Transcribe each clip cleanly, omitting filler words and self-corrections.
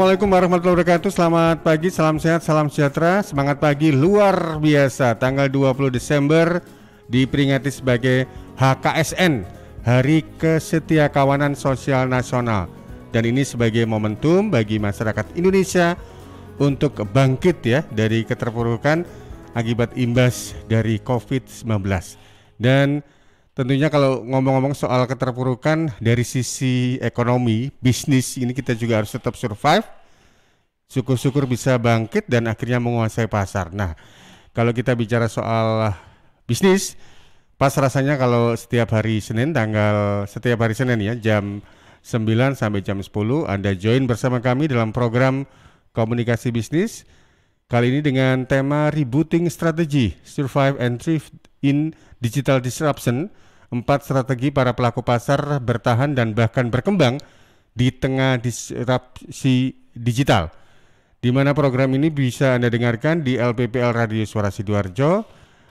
Assalamualaikum warahmatullahi wabarakatuh. Selamat pagi, salam sehat, salam sejahtera. Semangat pagi luar biasa. Tanggal 20 Desember diperingati sebagai HKSN, Hari Kesetiakawanan Sosial Nasional. Dan ini sebagai momentum bagi masyarakat Indonesia untuk bangkit ya dari keterpurukan akibat imbas dari COVID-19. Dan tentunya kalau ngomong-ngomong soal keterpurukan dari sisi ekonomi, bisnis, ini kita juga harus tetap survive. Syukur-syukur bisa bangkit dan akhirnya menguasai pasar. Nah, kalau kita bicara soal bisnis, pas rasanya kalau setiap hari Senin ya jam 9 sampai jam 10 Anda join bersama kami dalam program Komunikasi Bisnis. Kali ini dengan tema Rebooting Strategy, Survive and Thrive in Digital Disruption. 4 strategi para pelaku pasar bertahan dan bahkan berkembang di tengah disrupsi digital. Di mana program ini bisa Anda dengarkan di LPPL Radio Suara Sidoarjo,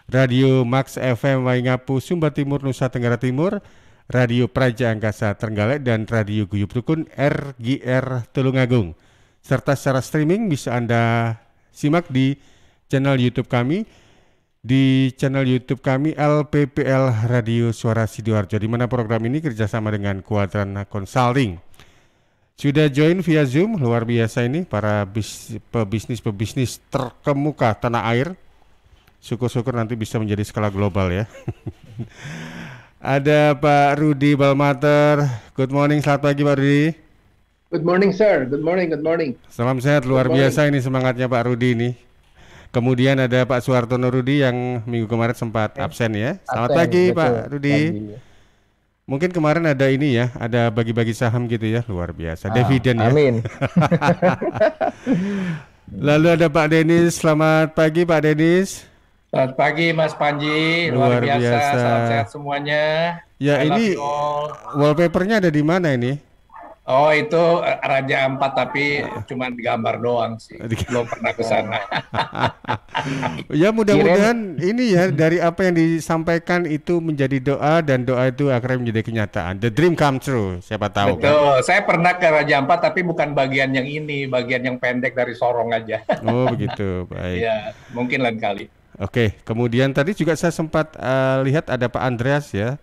Radio Max FM Waingapu Sumba Timur Nusa Tenggara Timur, Radio Praja Angkasa Trenggalek dan Radio Guyub Rukun RGR Tulungagung. Serta secara streaming bisa Anda simak di channel YouTube kami. Di channel YouTube kami LPPL Radio Suara Sidoarjo, di mana program ini kerjasama dengan Kuadran Consulting. Sudah join via Zoom, luar biasa ini para pebisnis terkemuka tanah air. Syukur-syukur nanti bisa menjadi skala global ya. Ada Pak Rudi Balmater. Good morning, selamat pagi Pak Rudi. Good morning sir, good morning. Salam sehat, luar biasa ini semangatnya Pak Rudi ini. Kemudian ada Pak Suhartono Rudi yang minggu kemarin sempat absen ya. Selamat pagi betul, Pak Rudi. Mungkin kemarin ada ini ya, ada bagi-bagi saham gitu ya, luar biasa. Dividen ya. Amin. Lalu ada Pak Denis, selamat pagi Pak Denis. Selamat pagi Mas Panji, luar biasa. Salam sehat semuanya. Ya ini wallpapernya ada di mana ini? Oh itu Raja Ampat tapi cuma gambar doang sih, belum pernah ke sana. Ya mudah-mudahan ini ya dari apa yang disampaikan itu menjadi doa dan doa itu akhirnya menjadi kenyataan. The dream come true, siapa tahu. Betul, kan? Saya pernah ke Raja Ampat tapi bukan bagian yang ini, bagian yang pendek dari Sorong aja. Oh begitu, baik. Ya mungkin lain kali. Oke, kemudian tadi juga saya sempat lihat ada Pak Andreas ya.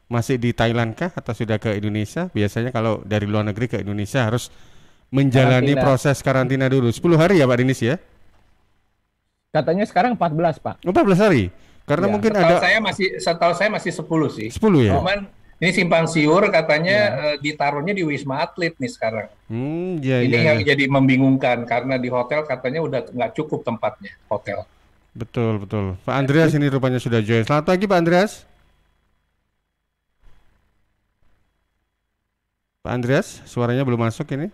Masih di Thailand kah atau sudah ke Indonesia? Biasanya kalau dari luar negeri ke Indonesia harus menjalani proses karantina dulu 10 hari ya Pak Dinis ya? Katanya sekarang 14 Pak. 14 hari? Karena mungkin setahu saya masih 10 sih. 10 ya? Cuman ini simpang siur katanya ditaruhnya di Wisma Atlet nih sekarang. Ini yang jadi membingungkan karena di hotel katanya udah nggak cukup tempatnya hotel. Betul. Pak Andreas ini rupanya sudah join. Selamat pagi Pak Andreas. Pak Andreas, suaranya belum masuk ini.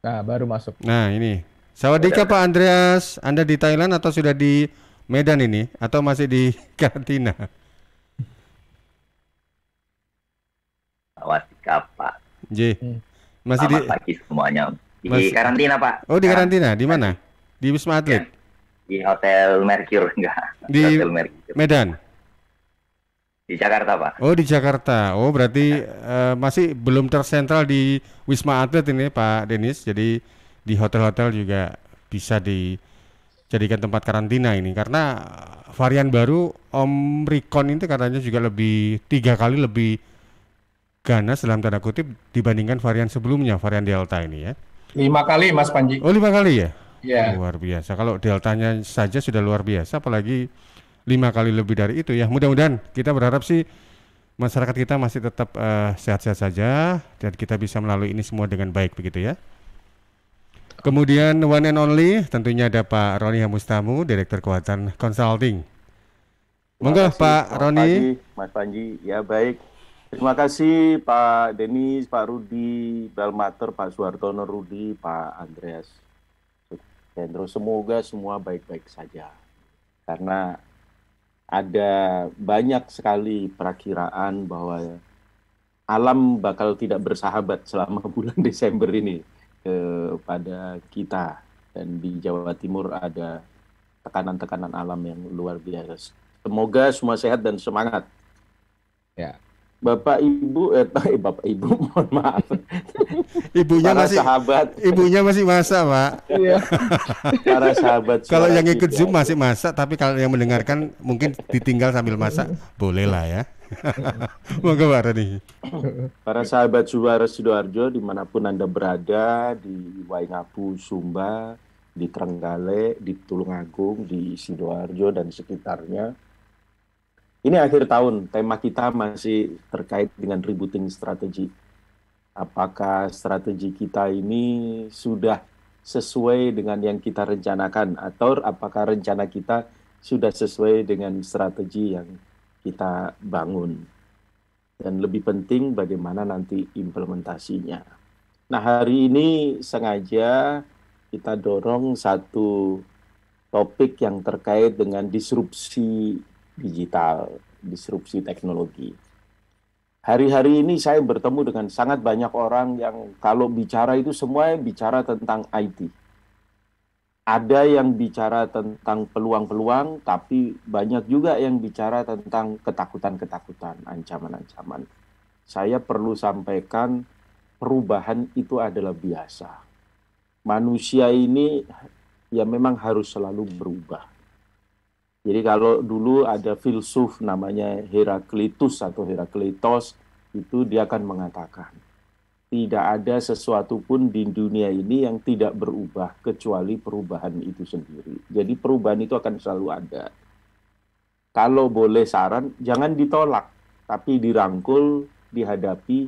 Nah, baru masuk. Nah, ini. Sawadika Pak Andreas, Anda di Thailand atau sudah di Medan ini? Atau masih di karantina? Sawadika Pak. Masih selamat pagi semuanya. Di karantina Pak. Oh di karantina, di mana? Di Wisma Atlet? Di Hotel Mercure, enggak. Di Hotel Mercure. Medan? Di Jakarta Pak. Oh di Jakarta. Oh berarti masih belum tersentral di Wisma Atlet ini Pak Denis. Jadi di hotel-hotel juga bisa dijadikan tempat karantina ini. Karena varian baru Omicron itu katanya juga 3 kali lebih ganas dalam tanda kutip dibandingkan varian sebelumnya, varian Delta ini ya. 5 kali Mas Panji. Oh 5 kali ya? Iya. Luar biasa. Kalau Deltanya saja sudah luar biasa apalagi 5 kali lebih dari itu ya. Mudah-mudahan kita berharap sih masyarakat kita masih tetap sehat-sehat saja dan kita bisa melalui ini semua dengan baik begitu ya. Kemudian one and only tentunya ada Pak Roni Hamustamu, Direktur Kuadran Consulting. Monggo Pak Roni. Pagi, Mas Panji. Ya baik. Terima kasih Pak Denis, Pak Rudi Balmater, Pak Suhartono Rudi, Pak Andreas Hendro. Semoga semua baik-baik saja. Karena ada banyak sekali perakiraan bahwa alam bakal tidak bersahabat selama bulan Desember ini kepada kita. Dan di Jawa Timur ada tekanan-tekanan alam yang luar biasa. Semoga semua sehat dan semangat. Ya. Bapak Ibu, mohon maaf. Ibunya para masih sahabat. Ibunya masih masak, Pak. Iya. Para sahabat. Kalau yang ikut Zoom masih masak, tapi kalau yang mendengarkan mungkin ditinggal sambil masak, boleh lah ya. Monggo Pak Roni. Para sahabat Suara Sidoarjo dimanapun Anda berada, di Waingapu, Sumba, di Trenggalek, di Tulungagung, di Sidoarjo dan sekitarnya. Ini akhir tahun, tema kita masih terkait dengan rebooting strategi. Apakah strategi kita ini sudah sesuai dengan yang kita rencanakan, atau apakah rencana kita sudah sesuai dengan strategi yang kita bangun? Dan lebih penting bagaimana nanti implementasinya. Nah, hari ini sengaja kita dorong satu topik yang terkait dengan disrupsi digital, disrupsi teknologi. Hari-hari ini saya bertemu dengan sangat banyak orang yang kalau bicara itu semua bicara tentang IT. Ada yang bicara tentang peluang-peluang, tapi banyak juga yang bicara tentang ketakutan-ketakutan, ancaman-ancaman. Saya perlu sampaikan, perubahan itu adalah biasa. Manusia ini ya memang harus selalu berubah. Jadi kalau dulu ada filsuf namanya Heraklitus atau Herakleitos, itu dia akan mengatakan, tidak ada sesuatu pun di dunia ini yang tidak berubah kecuali perubahan itu sendiri. Jadi perubahan itu akan selalu ada. Kalau boleh saran, jangan ditolak, tapi dirangkul, dihadapi,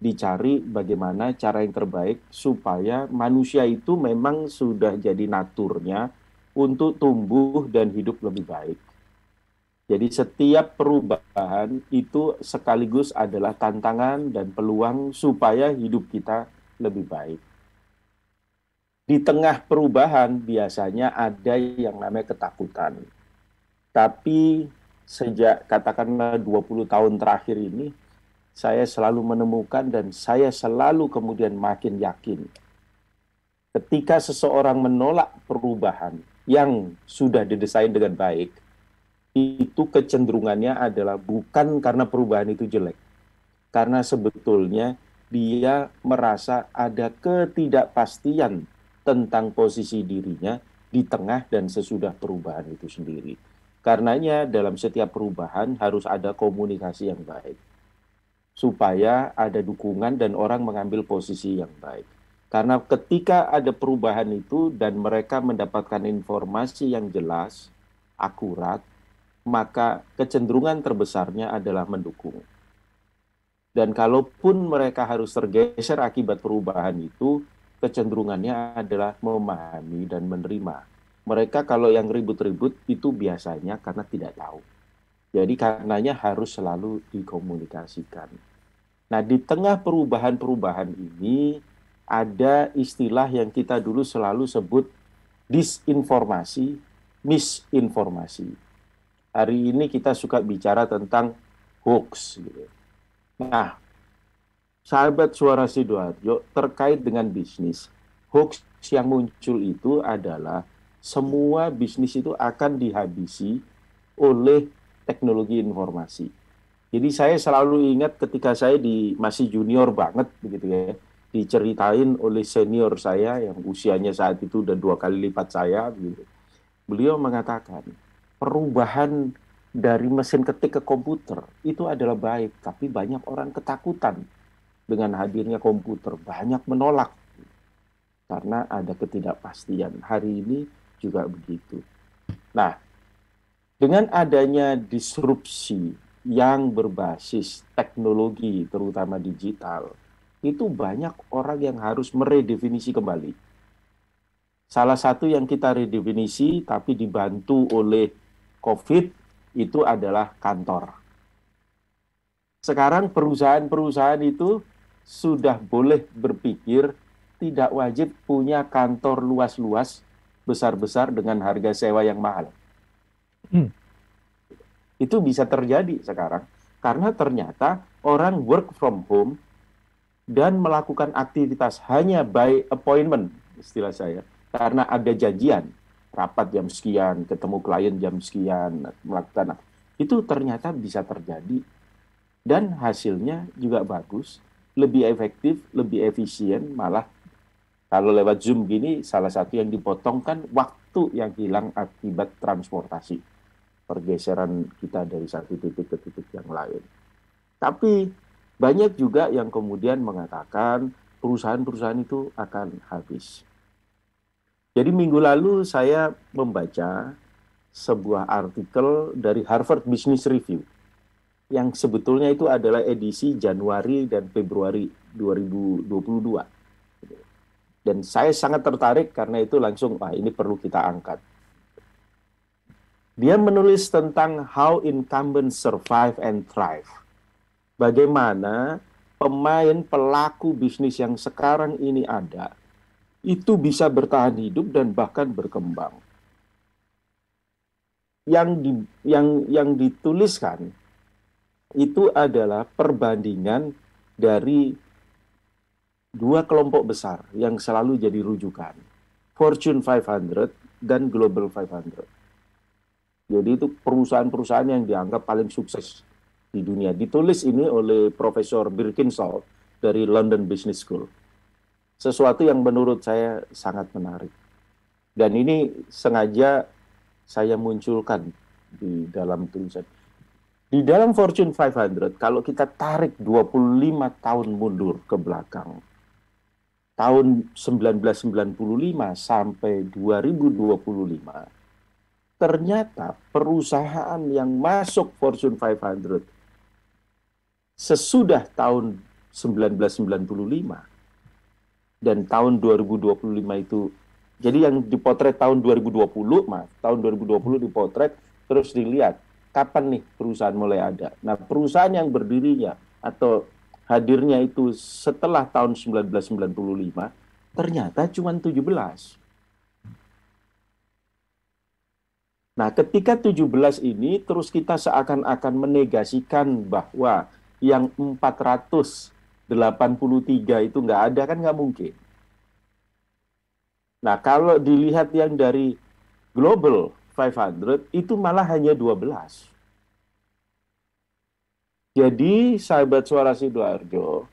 dicari bagaimana cara yang terbaik supaya manusia itu memang sudah jadi naturnya untuk tumbuh dan hidup lebih baik. Jadi setiap perubahan itu sekaligus adalah tantangan dan peluang supaya hidup kita lebih baik. Di tengah perubahan biasanya ada yang namanya ketakutan. Tapi sejak katakanlah 20 tahun terakhir ini, saya selalu menemukan dan saya selalu kemudian makin yakin. Ketika seseorang menolak perubahan yang sudah didesain dengan baik, itu kecenderungannya adalah bukan karena perubahan itu jelek. Karena sebetulnya dia merasa ada ketidakpastian tentang posisi dirinya di tengah dan sesudah perubahan itu sendiri. Karenanya dalam setiap perubahan harus ada komunikasi yang baik. Supaya ada dukungan dan orang mengambil posisi yang baik. Karena ketika ada perubahan itu dan mereka mendapatkan informasi yang jelas, akurat, maka kecenderungan terbesarnya adalah mendukung. Dan kalaupun mereka harus tergeser akibat perubahan itu, kecenderungannya adalah memahami dan menerima. Mereka kalau yang ribut-ribut itu biasanya karena tidak tahu. Jadi karenanya harus selalu dikomunikasikan. Nah, di tengah perubahan-perubahan ini, ada istilah yang kita dulu selalu sebut disinformasi, misinformasi. Hari ini kita suka bicara tentang hoax. Gitu. Nah, sahabat Suara Sidoarjo terkait dengan bisnis, hoax yang muncul itu adalah semua bisnis itu akan dihabisi oleh teknologi informasi. Jadi saya selalu ingat ketika saya masih junior banget begitu ya, diceritain oleh senior saya yang usianya saat itu udah 2 kali lipat saya gitu. Beliau mengatakan perubahan dari mesin ketik ke komputer itu adalah baik, tapi banyak orang ketakutan dengan hadirnya komputer, banyak menolak karena ada ketidakpastian. Hari ini juga begitu. Nah, dengan adanya disrupsi yang berbasis teknologi terutama digital, itu banyak orang yang harus meredefinisi kembali. Salah satu yang kita redefinisi tapi dibantu oleh COVID itu adalah kantor. Sekarang perusahaan-perusahaan itu sudah boleh berpikir tidak wajib punya kantor luas-luas, besar-besar dengan harga sewa yang mahal. Itu bisa terjadi sekarang karena ternyata orang work from home dan melakukan aktivitas hanya by appointment, istilah saya, karena ada janjian, rapat jam sekian, ketemu klien jam sekian, melakukan itu ternyata bisa terjadi. Dan hasilnya juga bagus, lebih efektif, lebih efisien, malah kalau lewat Zoom gini, salah satu yang dipotong kan waktu yang hilang akibat transportasi. Pergeseran kita dari satu titik ke titik yang lain. Tapi banyak juga yang kemudian mengatakan perusahaan-perusahaan itu akan habis. Jadi minggu lalu saya membaca sebuah artikel dari Harvard Business Review yang sebetulnya itu adalah edisi Januari dan Februari 2022. Dan saya sangat tertarik karena itu langsung, ini perlu kita angkat. Dia menulis tentang how incumbents survive and thrive. Bagaimana pemain pelaku bisnis yang sekarang ini ada, itu bisa bertahan hidup dan bahkan berkembang. Yang dituliskan itu adalah perbandingan dari dua kelompok besar yang selalu jadi rujukan. Fortune 500 dan Global 500. Jadi itu perusahaan-perusahaan yang dianggap paling sukses di dunia. Ditulis ini oleh Profesor Birkinshaw dari London Business School. Sesuatu yang menurut saya sangat menarik. Dan ini sengaja saya munculkan di dalam tulisan. Di dalam Fortune 500, kalau kita tarik 25 tahun mundur ke belakang, tahun 1995 sampai 2025, ternyata perusahaan yang masuk Fortune 500 sesudah tahun 1995 dan tahun 2025 itu, jadi yang dipotret tahun 2020, tahun 2020 dipotret, terus dilihat kapan nih perusahaan mulai ada. Nah, perusahaan yang berdirinya atau hadirnya itu setelah tahun 1995, ternyata cuma 17. Nah, ketika 17 ini, terus kita seakan-akan menegasikan bahwa yang 483 itu nggak ada, kan nggak mungkin. Nah, kalau dilihat yang dari Global 500, itu malah hanya 12. Jadi, sahabat Suara Sidoarjo,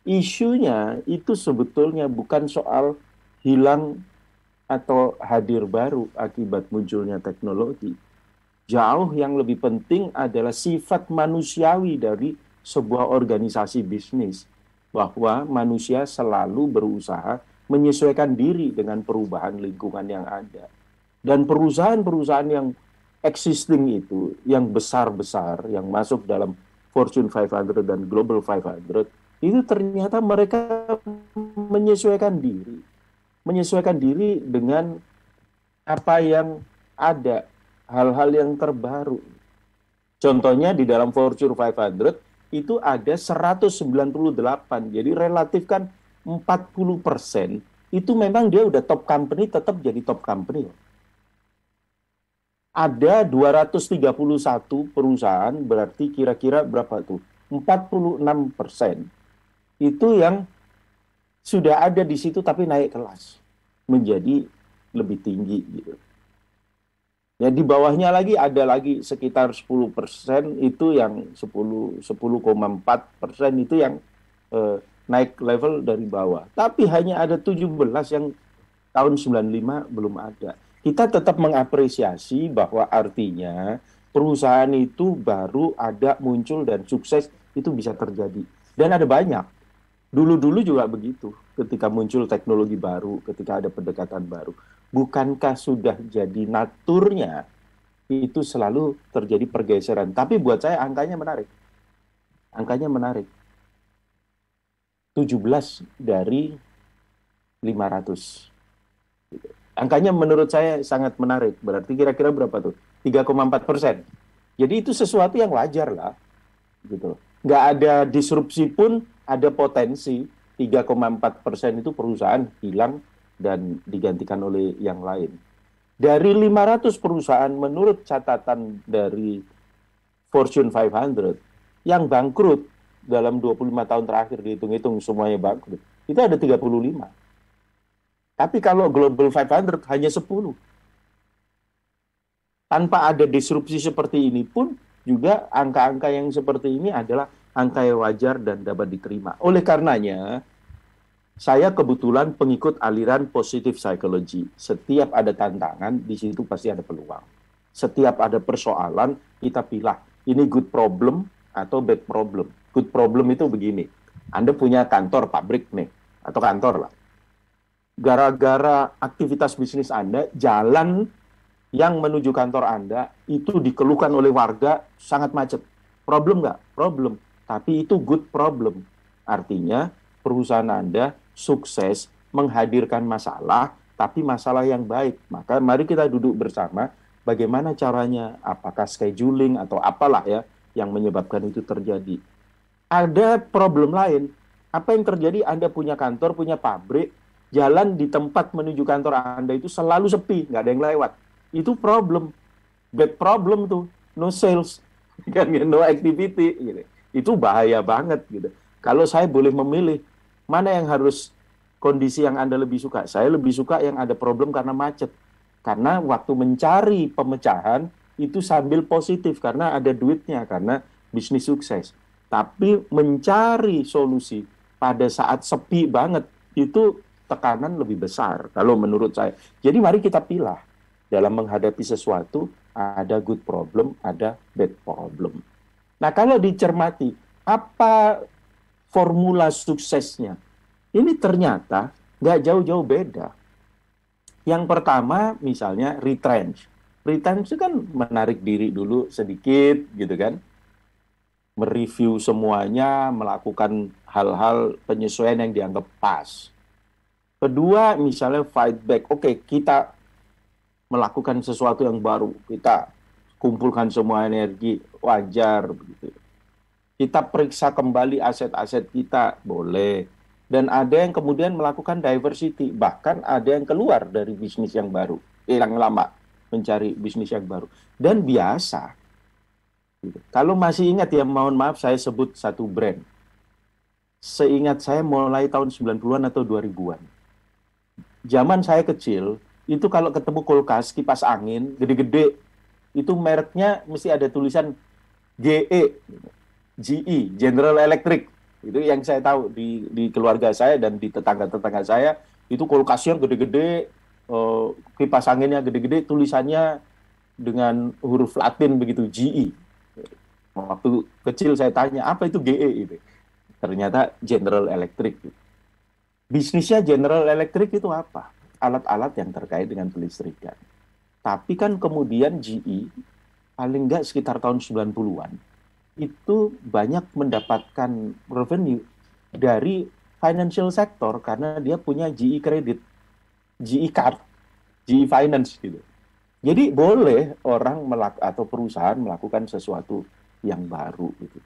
isunya itu sebetulnya bukan soal hilang atau hadir baru akibat munculnya teknologi. Jauh yang lebih penting adalah sifat manusiawi dari sebuah organisasi bisnis, bahwa manusia selalu berusaha menyesuaikan diri dengan perubahan lingkungan yang ada. Dan perusahaan-perusahaan yang existing itu, yang besar-besar, yang masuk dalam Fortune 500 dan Global 500, itu ternyata mereka menyesuaikan diri. Menyesuaikan diri dengan apa yang ada, hal-hal yang terbaru. Contohnya di dalam Fortune 500, itu ada 198, jadi relatif kan 40%, itu memang dia udah top company, tetap jadi top company. Ada 231 perusahaan, berarti kira-kira berapa tuh? 46%. Itu yang sudah ada di situ tapi naik kelas. Menjadi lebih tinggi gitu. Ya, di bawahnya lagi ada lagi sekitar 10%, itu yang 10,4% itu yang naik level dari bawah. Tapi hanya ada 17 yang tahun 95 belum ada. Kita tetap mengapresiasi bahwa artinya perusahaan itu baru ada, muncul, dan sukses itu bisa terjadi. Dan ada banyak. Dulu-dulu juga begitu. Ketika muncul teknologi baru, ketika ada pendekatan baru. Bukankah sudah jadi naturnya itu selalu terjadi pergeseran. Tapi buat saya angkanya menarik. Angkanya menarik. 17 dari 500. Angkanya menurut saya sangat menarik. Berarti kira-kira berapa tuh? 3,4%. Jadi itu sesuatu yang wajar lah. Gitu. Nggak ada disrupsi pun ada potensi. 3,4% itu perusahaan hilang dan digantikan oleh yang lain. Dari 500 perusahaan menurut catatan dari Fortune 500 yang bangkrut dalam 25 tahun terakhir, dihitung-hitung semuanya bangkrut, itu ada 35. Tapi kalau Global 500 hanya 10. Tanpa ada disrupsi seperti ini pun juga angka-angka yang seperti ini adalah angka yang wajar dan dapat diterima. Oleh karenanya, saya kebetulan pengikut aliran positive psychology. Setiap ada tantangan, di situ pasti ada peluang. Setiap ada persoalan, kita pilih, ini good problem atau bad problem. Good problem itu begini, Anda punya kantor, pabrik nih, atau kantor lah. Gara-gara aktivitas bisnis Anda, jalan yang menuju kantor Anda itu dikeluhkan oleh warga sangat macet. Problem nggak? Problem. Tapi itu good problem. Artinya perusahaan Anda sukses menghadirkan masalah, tapi masalah yang baik. Maka mari kita duduk bersama, bagaimana caranya, apakah scheduling atau apalah ya yang menyebabkan itu terjadi. Ada problem lain. Apa yang terjadi? Anda punya kantor, punya pabrik, jalan di tempat menuju kantor Anda itu selalu sepi, nggak ada yang lewat. Itu problem. Bad problem tuh. No sales. Kan, no activity. Gitu. Itu bahaya banget. Gitu. Kalau saya boleh memilih, mana yang harus kondisi yang Anda lebih suka? Saya lebih suka yang ada problem karena macet. Karena waktu mencari pemecahan, itu sambil positif. Karena ada duitnya, karena bisnis sukses. Tapi mencari solusi pada saat sepi banget, itu tekanan lebih besar kalau menurut saya. Jadi mari kita pilih dalam menghadapi sesuatu, ada good problem, ada bad problem. Nah, kalau dicermati apa formula suksesnya, ini ternyata nggak jauh-jauh beda. Yang pertama misalnya retrench. Retrench itu kan menarik diri dulu sedikit gitu kan, mereview semuanya, melakukan hal-hal penyesuaian yang dianggap pas. Kedua, misalnya fight back. Oke, kita melakukan sesuatu yang baru. Kita kumpulkan semua energi, wajar. Begitu. Kita periksa kembali aset-aset kita, boleh. Dan ada yang kemudian melakukan diversity. Bahkan ada yang keluar dari bisnis yang baru. Yang lama, mencari bisnis yang baru. Dan biasa. Kalau masih ingat ya, mohon maaf saya sebut satu brand. Seingat saya mulai tahun 90-an atau 2000-an. Zaman saya kecil, itu kalau ketemu kulkas, kipas angin, gede-gede, itu mereknya mesti ada tulisan GE, General Electric. Itu yang saya tahu di keluarga saya dan di tetangga-tetangga saya, itu kulkasnya gede-gede, kipas anginnya gede-gede, tulisannya dengan huruf Latin begitu, GE. Waktu kecil saya tanya, apa itu GE itu? Ternyata General Electric. Bisnisnya General Electric itu apa? Alat-alat yang terkait dengan kelistrikan. Tapi kan kemudian GE, paling nggak sekitar tahun 90-an, itu banyak mendapatkan revenue dari financial sector karena dia punya GE Credit, GE Card, GE Finance gitu. Jadi boleh orang atau perusahaan melakukan sesuatu yang baru gitu.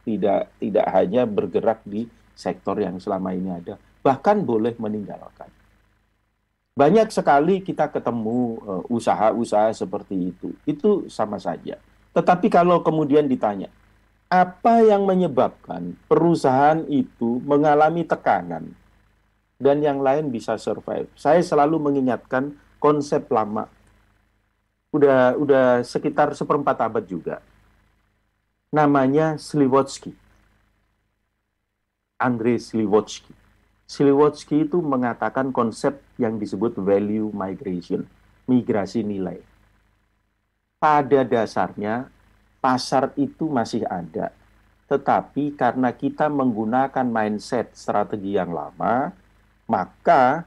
Tidak hanya bergerak di sektor yang selama ini ada, bahkan boleh meninggalkan. Banyak sekali kita ketemu usaha-usaha seperti itu. Itu sama saja. Tetapi kalau kemudian ditanya, apa yang menyebabkan perusahaan itu mengalami tekanan dan yang lain bisa survive? Saya selalu mengingatkan konsep lama. Udah sekitar 1/4 abad juga. Namanya Sliwotsky. Andrei Sliwotsky. Sliwotsky itu mengatakan konsep yang disebut value migration, migrasi nilai. Pada dasarnya, pasar itu masih ada. Tetapi karena kita menggunakan mindset strategi yang lama, maka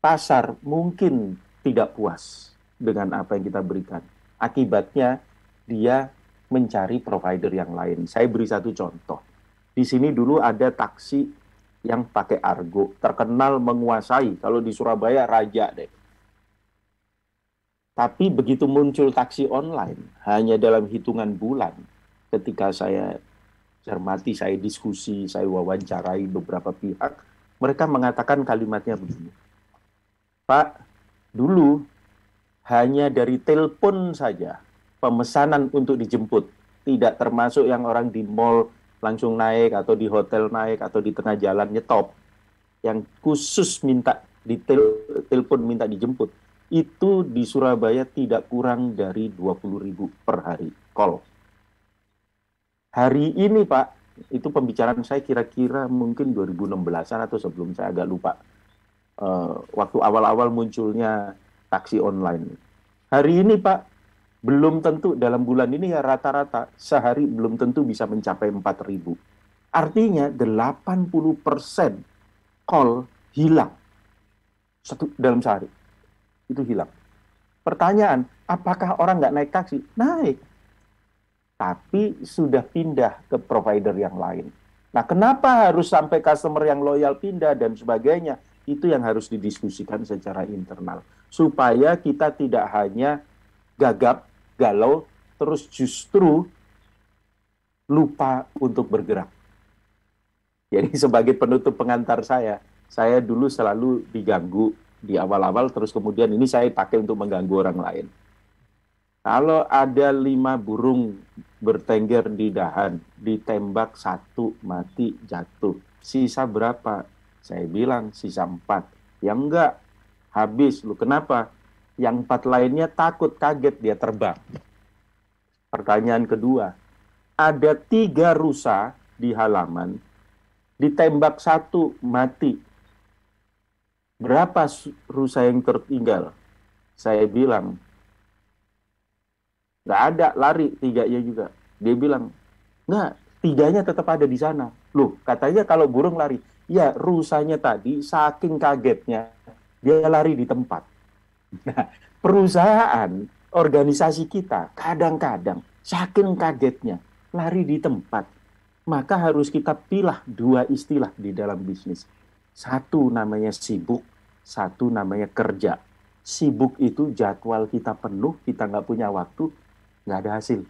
pasar mungkin tidak puas dengan apa yang kita berikan. Akibatnya, dia mencari provider yang lain. Saya beri satu contoh. Di sini dulu ada taksi yang pakai Argo, terkenal menguasai. Kalau di Surabaya, raja deh. Tapi begitu muncul taksi online, hanya dalam hitungan bulan, ketika saya cermati, saya diskusi, saya wawancarai beberapa pihak, mereka mengatakan kalimatnya begini. Pak, dulu hanya dari telepon saja, pemesanan untuk dijemput, tidak termasuk yang orang di mall langsung naik, atau di hotel naik, atau di tengah jalan nyetop. Yang khusus minta di telepon minta dijemput, itu di Surabaya tidak kurang dari 20.000 per hari call. Hari ini Pak, itu pembicaraan saya kira-kira mungkin 2016-an atau sebelum, saya agak lupa. Waktu awal-awal munculnya taksi online. Hari ini Pak, belum tentu dalam bulan ini ya rata-rata sehari belum tentu bisa mencapai 4.000. Artinya 80% call hilang dalam sehari. Itu hilang. Pertanyaan, apakah orang nggak naik taksi? Naik. Tapi sudah pindah ke provider yang lain. Nah, kenapa harus sampai customer yang loyal pindah dan sebagainya? Itu yang harus didiskusikan secara internal. Supaya kita tidak hanya gagap, galau, terus justru lupa untuk bergerak. Jadi sebagai penutup pengantar saya dulu selalu diganggu di awal-awal, terus kemudian ini saya pakai untuk mengganggu orang lain. Kalau ada 5 burung bertengger di dahan, ditembak 1, mati, jatuh. Sisa berapa? Saya bilang sisa 4. Ya enggak, habis. Lu kenapa? Yang 4 lainnya takut, kaget, dia terbang. Pertanyaan kedua, ada 3 rusa di halaman, ditembak 1, mati. Berapa rusa yang tertinggal? Saya bilang, nggak ada, lari 3-nya juga. Dia bilang, nggak, 3-nya tetap ada di sana. Loh, katanya kalau burung lari. Ya, rusanya tadi saking kagetnya, dia lari di tempat. Nah, perusahaan, organisasi kita, kadang-kadang saking kagetnya, lari di tempat. Maka harus kita pilih 2 istilah di dalam bisnis. 1 namanya sibuk, 1 namanya kerja. Sibuk itu jadwal kita penuh, kita nggak punya waktu, nggak ada hasil.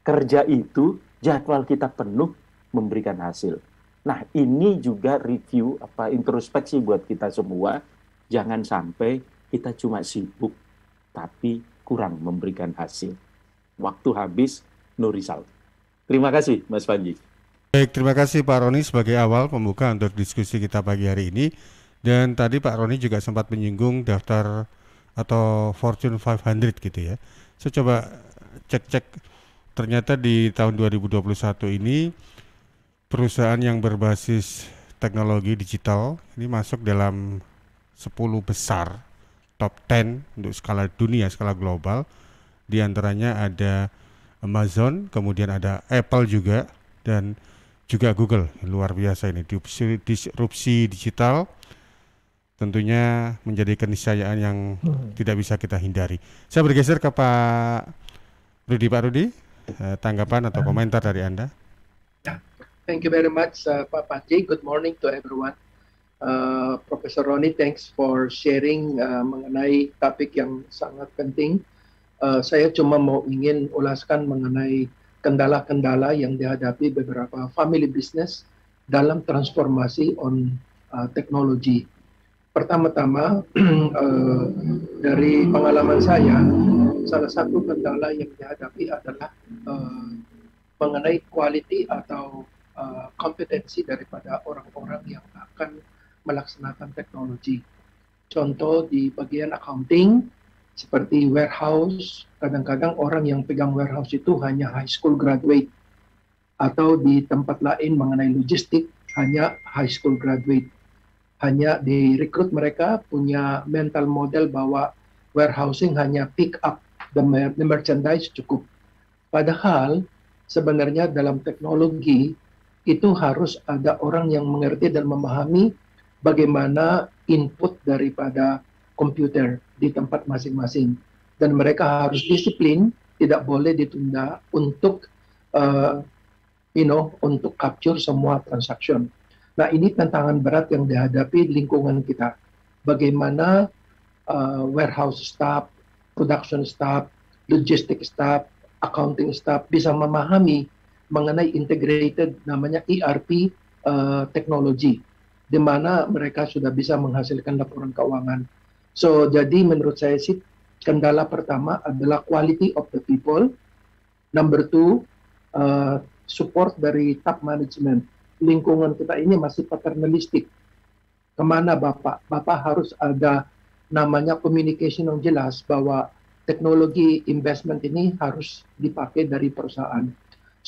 Kerja itu jadwal kita penuh, memberikan hasil. Nah, ini juga review, introspeksi buat kita semua. Jangan sampai kita cuma sibuk, tapi kurang memberikan hasil. Waktu habis, no result. Terima kasih, Mas Panji. Baik, terima kasih Pak Roni sebagai awal pembuka untuk diskusi kita pagi hari ini. Dan tadi Pak Roni juga sempat menyinggung daftar atau Fortune 500 gitu ya. Saya coba cek-cek, ternyata di tahun 2021 ini perusahaan yang berbasis teknologi digital ini masuk dalam 10 besar top 10 untuk skala dunia, skala global. Di antaranya ada Amazon, kemudian ada Apple juga, dan juga Google. Luar biasa ini, disrupsi digital tentunya menjadi keniscayaan yang tidak bisa kita hindari. Saya bergeser ke Pak Rudi. Pak Rudi, tanggapan atau komentar dari Anda? Thank you very much, Pak Panji. Good morning to everyone. Profesor Roni, thanks for sharing mengenai topik yang sangat penting. Saya cuma mau ingin ulaskan mengenai kendala-kendala yang dihadapi beberapa family business dalam transformasi on teknologi. Pertama-tama, dari pengalaman saya, salah satu kendala yang dihadapi adalah mengenai quality atau kompetensi daripada orang-orang yang akan melaksanakan teknologi. Contoh di bagian accounting, seperti warehouse, kadang-kadang orang yang pegang warehouse itu hanya high school graduate, atau di tempat lain mengenai logistik hanya high school graduate. Hanya direkrut mereka punya mental model bahwa warehousing hanya pick up the merchandise cukup. Padahal sebenarnya dalam teknologi itu harus ada orang yang mengerti dan memahami bagaimana input daripada komputer di tempat masing-masing. Dan mereka harus disiplin, tidak boleh ditunda untuk untuk capture semua transaction. Nah, ini tantangan berat yang dihadapi lingkungan kita. Bagaimana warehouse staff, production staff, logistic staff, accounting staff bisa memahami mengenai integrated namanya ERP teknologi, di mana mereka sudah bisa menghasilkan laporan keuangan. So, jadi menurut saya sih kendala pertama adalah quality of the people. Number 2, support dari top management. Lingkungan kita ini masih paternalistik. Kemana Bapak? Bapak harus ada namanya communication yang jelas bahwa teknologi investment ini harus dipakai dari perusahaan.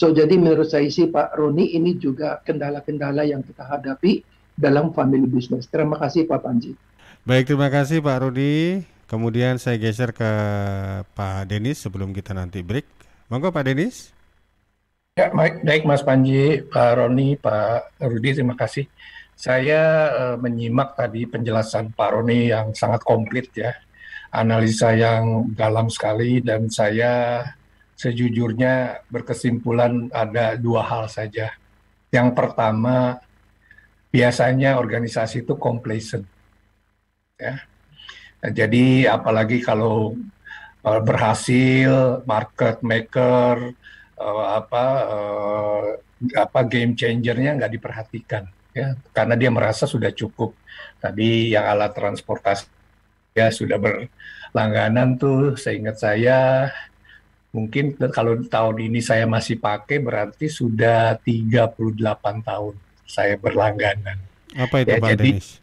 So jadi menurut saya sih Pak Roni, ini juga kendala-kendala yang kita hadapi dalam family business. Terima kasih Pak Panji. Baik, terima kasih Pak Rudi. Kemudian saya geser ke Pak Denis sebelum kita nanti break. Monggo Pak Denis. Ya, baik Mas Panji, Pak Roni, Pak Rudi, terima kasih. Saya menyimak tadi penjelasan Pak Roni yang sangat komplit ya, analisa yang dalam sekali, dan saya sejujurnya berkesimpulan ada dua hal saja. Yang pertama, biasanya organisasi itu complacent, ya. Jadi apalagi kalau berhasil, market maker, game changernya nggak diperhatikan, ya, karena dia merasa sudah cukup. Tadi yang alat transportasi ya sudah berlangganan tuh, seingat saya mungkin kalau tahun ini saya masih pakai berarti sudah 38 tahun saya berlangganan. Apa itu ya, Pak Denis?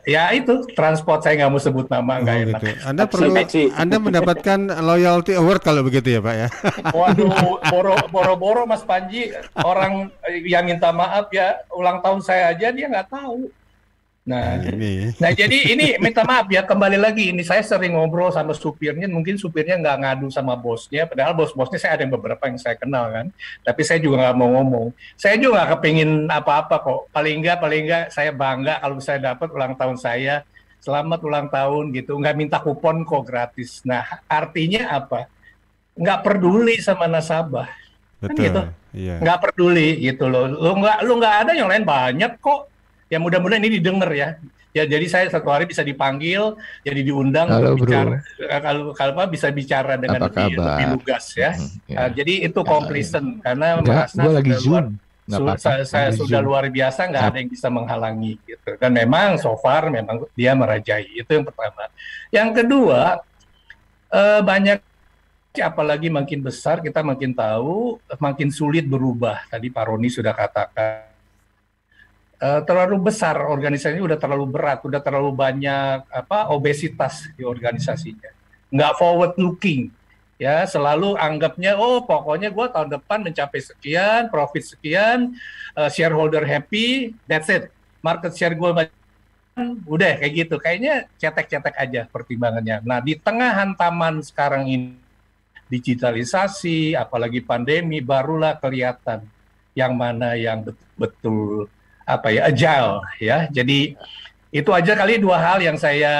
Ya itu transport, saya nggak mau sebut nama, nggak enak. Gitu. Anda mendapatkan loyalty award kalau begitu ya Pak ya? Waduh, boro-boro Mas Panji, orang yang minta maaf ya, ulang tahun saya aja dia nggak tahu. Nah jadi ini minta maaf ya, kembali lagi ini saya sering ngobrol sama supirnya, mungkin supirnya nggak ngadu sama bosnya, padahal bos-bosnya saya ada yang beberapa yang saya kenal kan, tapi saya juga nggak mau ngomong, saya juga nggak kepingin apa-apa kok, paling nggak saya bangga kalau saya dapat ulang tahun saya, selamat ulang tahun gitu, nggak minta kupon kok, gratis. Nah artinya apa? Nggak peduli sama nasabah. Betul, kan gitu, iya. Nggak peduli gitu loh, lu nggak ada, yang lain banyak kok. Ya mudah-mudahan ini didengar ya. Ya jadi saya satu hari bisa dipanggil, jadi diundang untuk bicara, kalau bisa bicara dengan lebih lugas ya. Jadi itu complacent karena merasa saya sudah luar biasa, nggak ada yang bisa menghalangi gitu. Dan memang so far memang dia merajai, itu yang pertama. Yang kedua, banyak, apalagi makin besar kita makin tahu makin sulit berubah. Tadi Pak Roni sudah katakan. Terlalu besar organisasinya, udah terlalu berat, udah terlalu banyak obesitas di organisasinya, nggak forward looking, ya selalu anggapnya pokoknya gue tahun depan mencapai sekian, profit sekian, shareholder happy, that's it, market share gue udah kayak gitu, kayaknya cetek-cetek aja pertimbangannya. Nah di tengah hantaman sekarang ini digitalisasi, apalagi pandemi, barulah kelihatan yang mana yang betul-betul agile ya. Jadi itu aja kali dua hal yang saya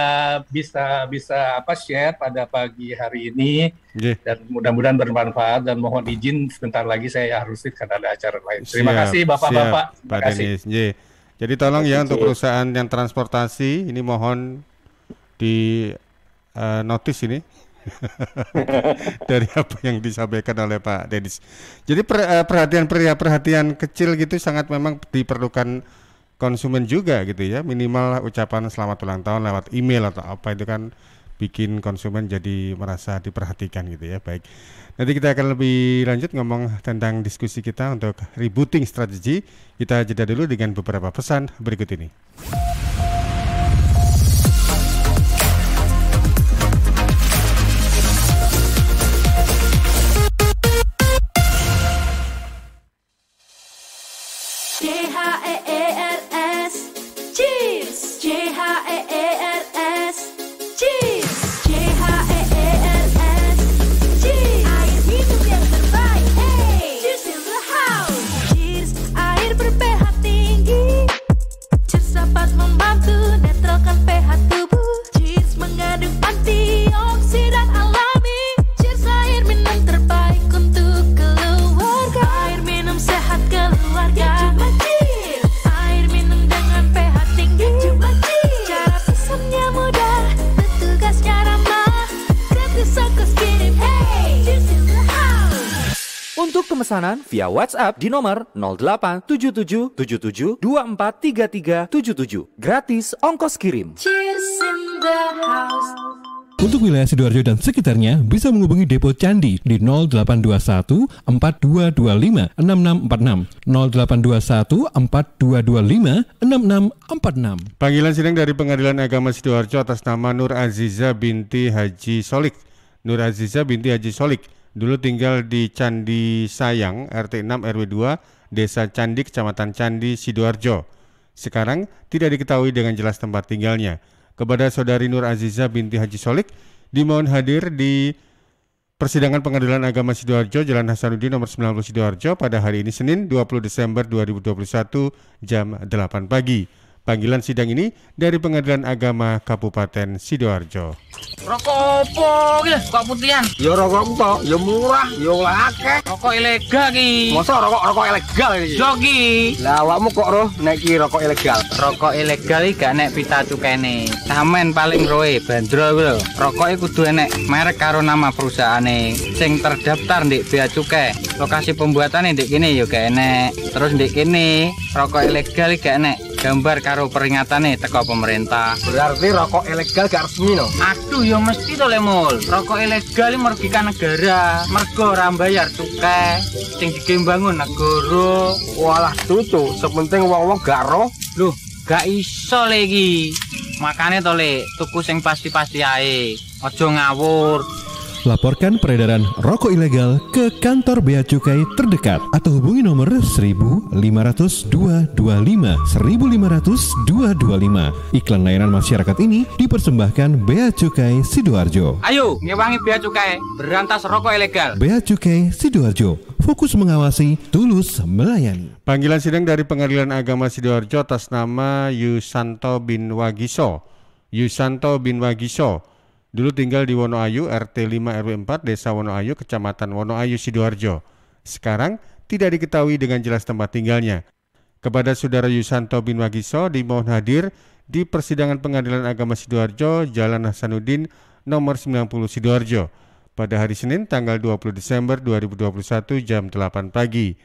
bisa share pada pagi hari ini. Dan mudah-mudahan bermanfaat, dan mohon izin sebentar lagi saya harus karena ada acara lain. Terima kasih Bapak-bapak. Terima kasih. Jadi tolong ya untuk perusahaan yang transportasi ini mohon di notis ini dari apa yang disampaikan oleh Pak Denis. Jadi perhatian kecil gitu sangat memang diperlukan konsumen juga gitu ya. Minimal ucapan selamat ulang tahun lewat email atau apa, itu kan bikin konsumen jadi merasa diperhatikan gitu ya. Baik, nanti kita akan lebih lanjut ngomong tentang diskusi kita untuk rebooting strategi. Kita jeda dulu dengan beberapa pesan berikut ini. CHEERS, cheers. CHEERS, cheers. CHEERS, cheers. Air minum yang terbaik, hey. Cheers in the house. Cheers, air ber-pH tinggi. Cheers dapat membantu netralkan pH tubuh. Cheers mengandung antioksidan alami. Cheers, air minum terbaik untuk keluarga. Air minum sehat keluarga. Air minum dengan pH tinggi. Cara pesannya mudah, petugasnya ramah, gratis ongkos kirim. Hey, cheers in the house. Untuk pemesanan via WhatsApp di nomor 087777243377. Gratis ongkos kirim. Cheers in the house. Untuk wilayah Sidoarjo dan sekitarnya bisa menghubungi Depo Candi di 0821 4225 6646 0821 4225 6646. Panggilan sidang dari Pengadilan Agama Sidoarjo atas nama Nur Aziza binti Haji Solik. Nur Aziza binti Haji Solik Dulu tinggal di Candi Sayang, RT 6 RW 2, Desa Candi, Kecamatan Candi, Sidoarjo. Sekarang tidak diketahui dengan jelas tempat tinggalnya. Kepada Saudari Nur Aziza binti Haji Solik, dimohon hadir di Persidangan Pengadilan Agama Sidoarjo, Jalan Hasanuddin nomor 90 Sidoarjo pada hari ini Senin 20 Desember 2021 jam 8 pagi. Panggilan sidang ini dari Pengadilan Agama Kabupaten Sidoarjo. Rokok opo ki? Kok putihan? Ya rokok kok, ya murah, ya akeh. Rokok ilegal ki. Masa rokok ilegal iki? Yo ki. Lah awakmu kok roh nek iki rokok ilegal? Rokok ilegal iki gak nek pita cukene. Samen paling roe bandro kuwi lho. Rokoke kudu enek merek karo nama perusahaane sing terdaftar ndek bea cukai. Lokasi pembuatane ndek kene ya gak enek. Terus ndek kene rokok ilegal iki gak enek gambar karo peringatane teko pemerintah. Berarti rokok ilegal gak resmi no? Aduh ya mesti to Lemul. Rokok ilegal merugikan negara. Mergo ora mbayar cukai sing digembangun negara. Walah tutu, sepenting wong-wong gak roh. Loh, gak iso lagi. Makane to Le, tuku sing pasti-pasti ae. Aja ngawur. Laporkan peredaran rokok ilegal ke kantor Bea Cukai terdekat atau hubungi nomor 1.500.225 1.500.225. Iklan layanan masyarakat ini dipersembahkan Bea Cukai Sidoarjo. Ayo, ngewangi Bea Cukai, berantas rokok ilegal. Bea Cukai Sidoarjo, fokus mengawasi, tulus melayani. Panggilan sidang dari Pengadilan Agama Sidoarjo atas nama Yusanto bin Wagiso. Yusanto bin Wagiso dulu tinggal di Wonoayu, RT 5 RW 4, Desa Wonoayu, Kecamatan Wonoayu, Sidoarjo. Sekarang tidak diketahui dengan jelas tempat tinggalnya. Kepada Saudara Yusanto bin Wagiso dimohon hadir di Persidangan Pengadilan Agama Sidoarjo, Jalan Hasanuddin nomor 90 Sidoarjo pada hari Senin tanggal 20 Desember 2021 jam 8 pagi.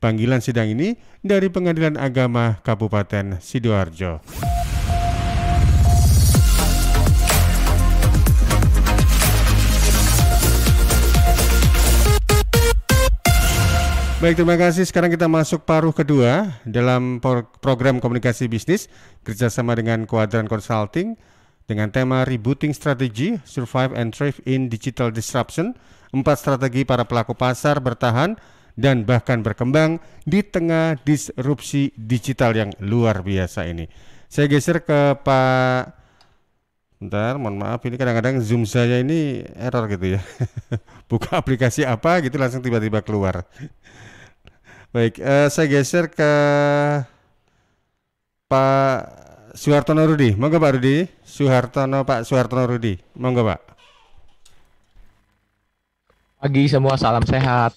Panggilan sidang ini dari Pengadilan Agama Kabupaten Sidoarjo. Baik, terima kasih. Sekarang kita masuk paruh kedua dalam program komunikasi bisnis kerjasama dengan Quadrant Consulting dengan tema Rebooting Strategy, Survive and Thrive in Digital Disruption. 4 strategi para pelaku pasar bertahan dan bahkan berkembang di tengah disrupsi digital yang luar biasa ini. Saya geser ke Pak. Bentar, mohon maaf, ini kadang-kadang Zoom saya ini error gitu ya. Buka aplikasi apa gitu langsung tiba-tiba keluar. Baik, saya geser ke Pak Suhartono Rudi. Monggo Pak Rudi. Pak Suhartono Rudi. Monggo Pak. Pagi semua, salam sehat.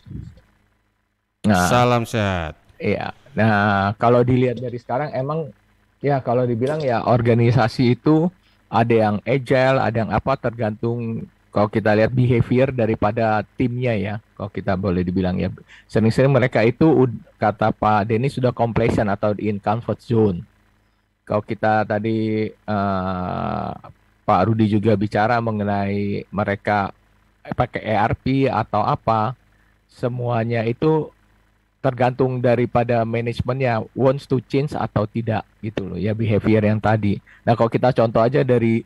Nah, salam sehat. Iya. Nah, kalau dilihat dari sekarang emang ya kalau dibilang ya organisasi itu ada yang agile, ada yang apa tergantung. Kalau kita lihat behavior daripada timnya ya, kalau kita boleh dibilang ya, sering-sering mereka itu kata Pak Denny sudah complacent atau in comfort zone. Kalau kita tadi Pak Rudi juga bicara mengenai mereka pakai ERP atau apa, semuanya itu tergantung daripada manajemennya wants to change atau tidak gitu loh ya, behavior yang tadi. Nah kalau kita contoh aja dari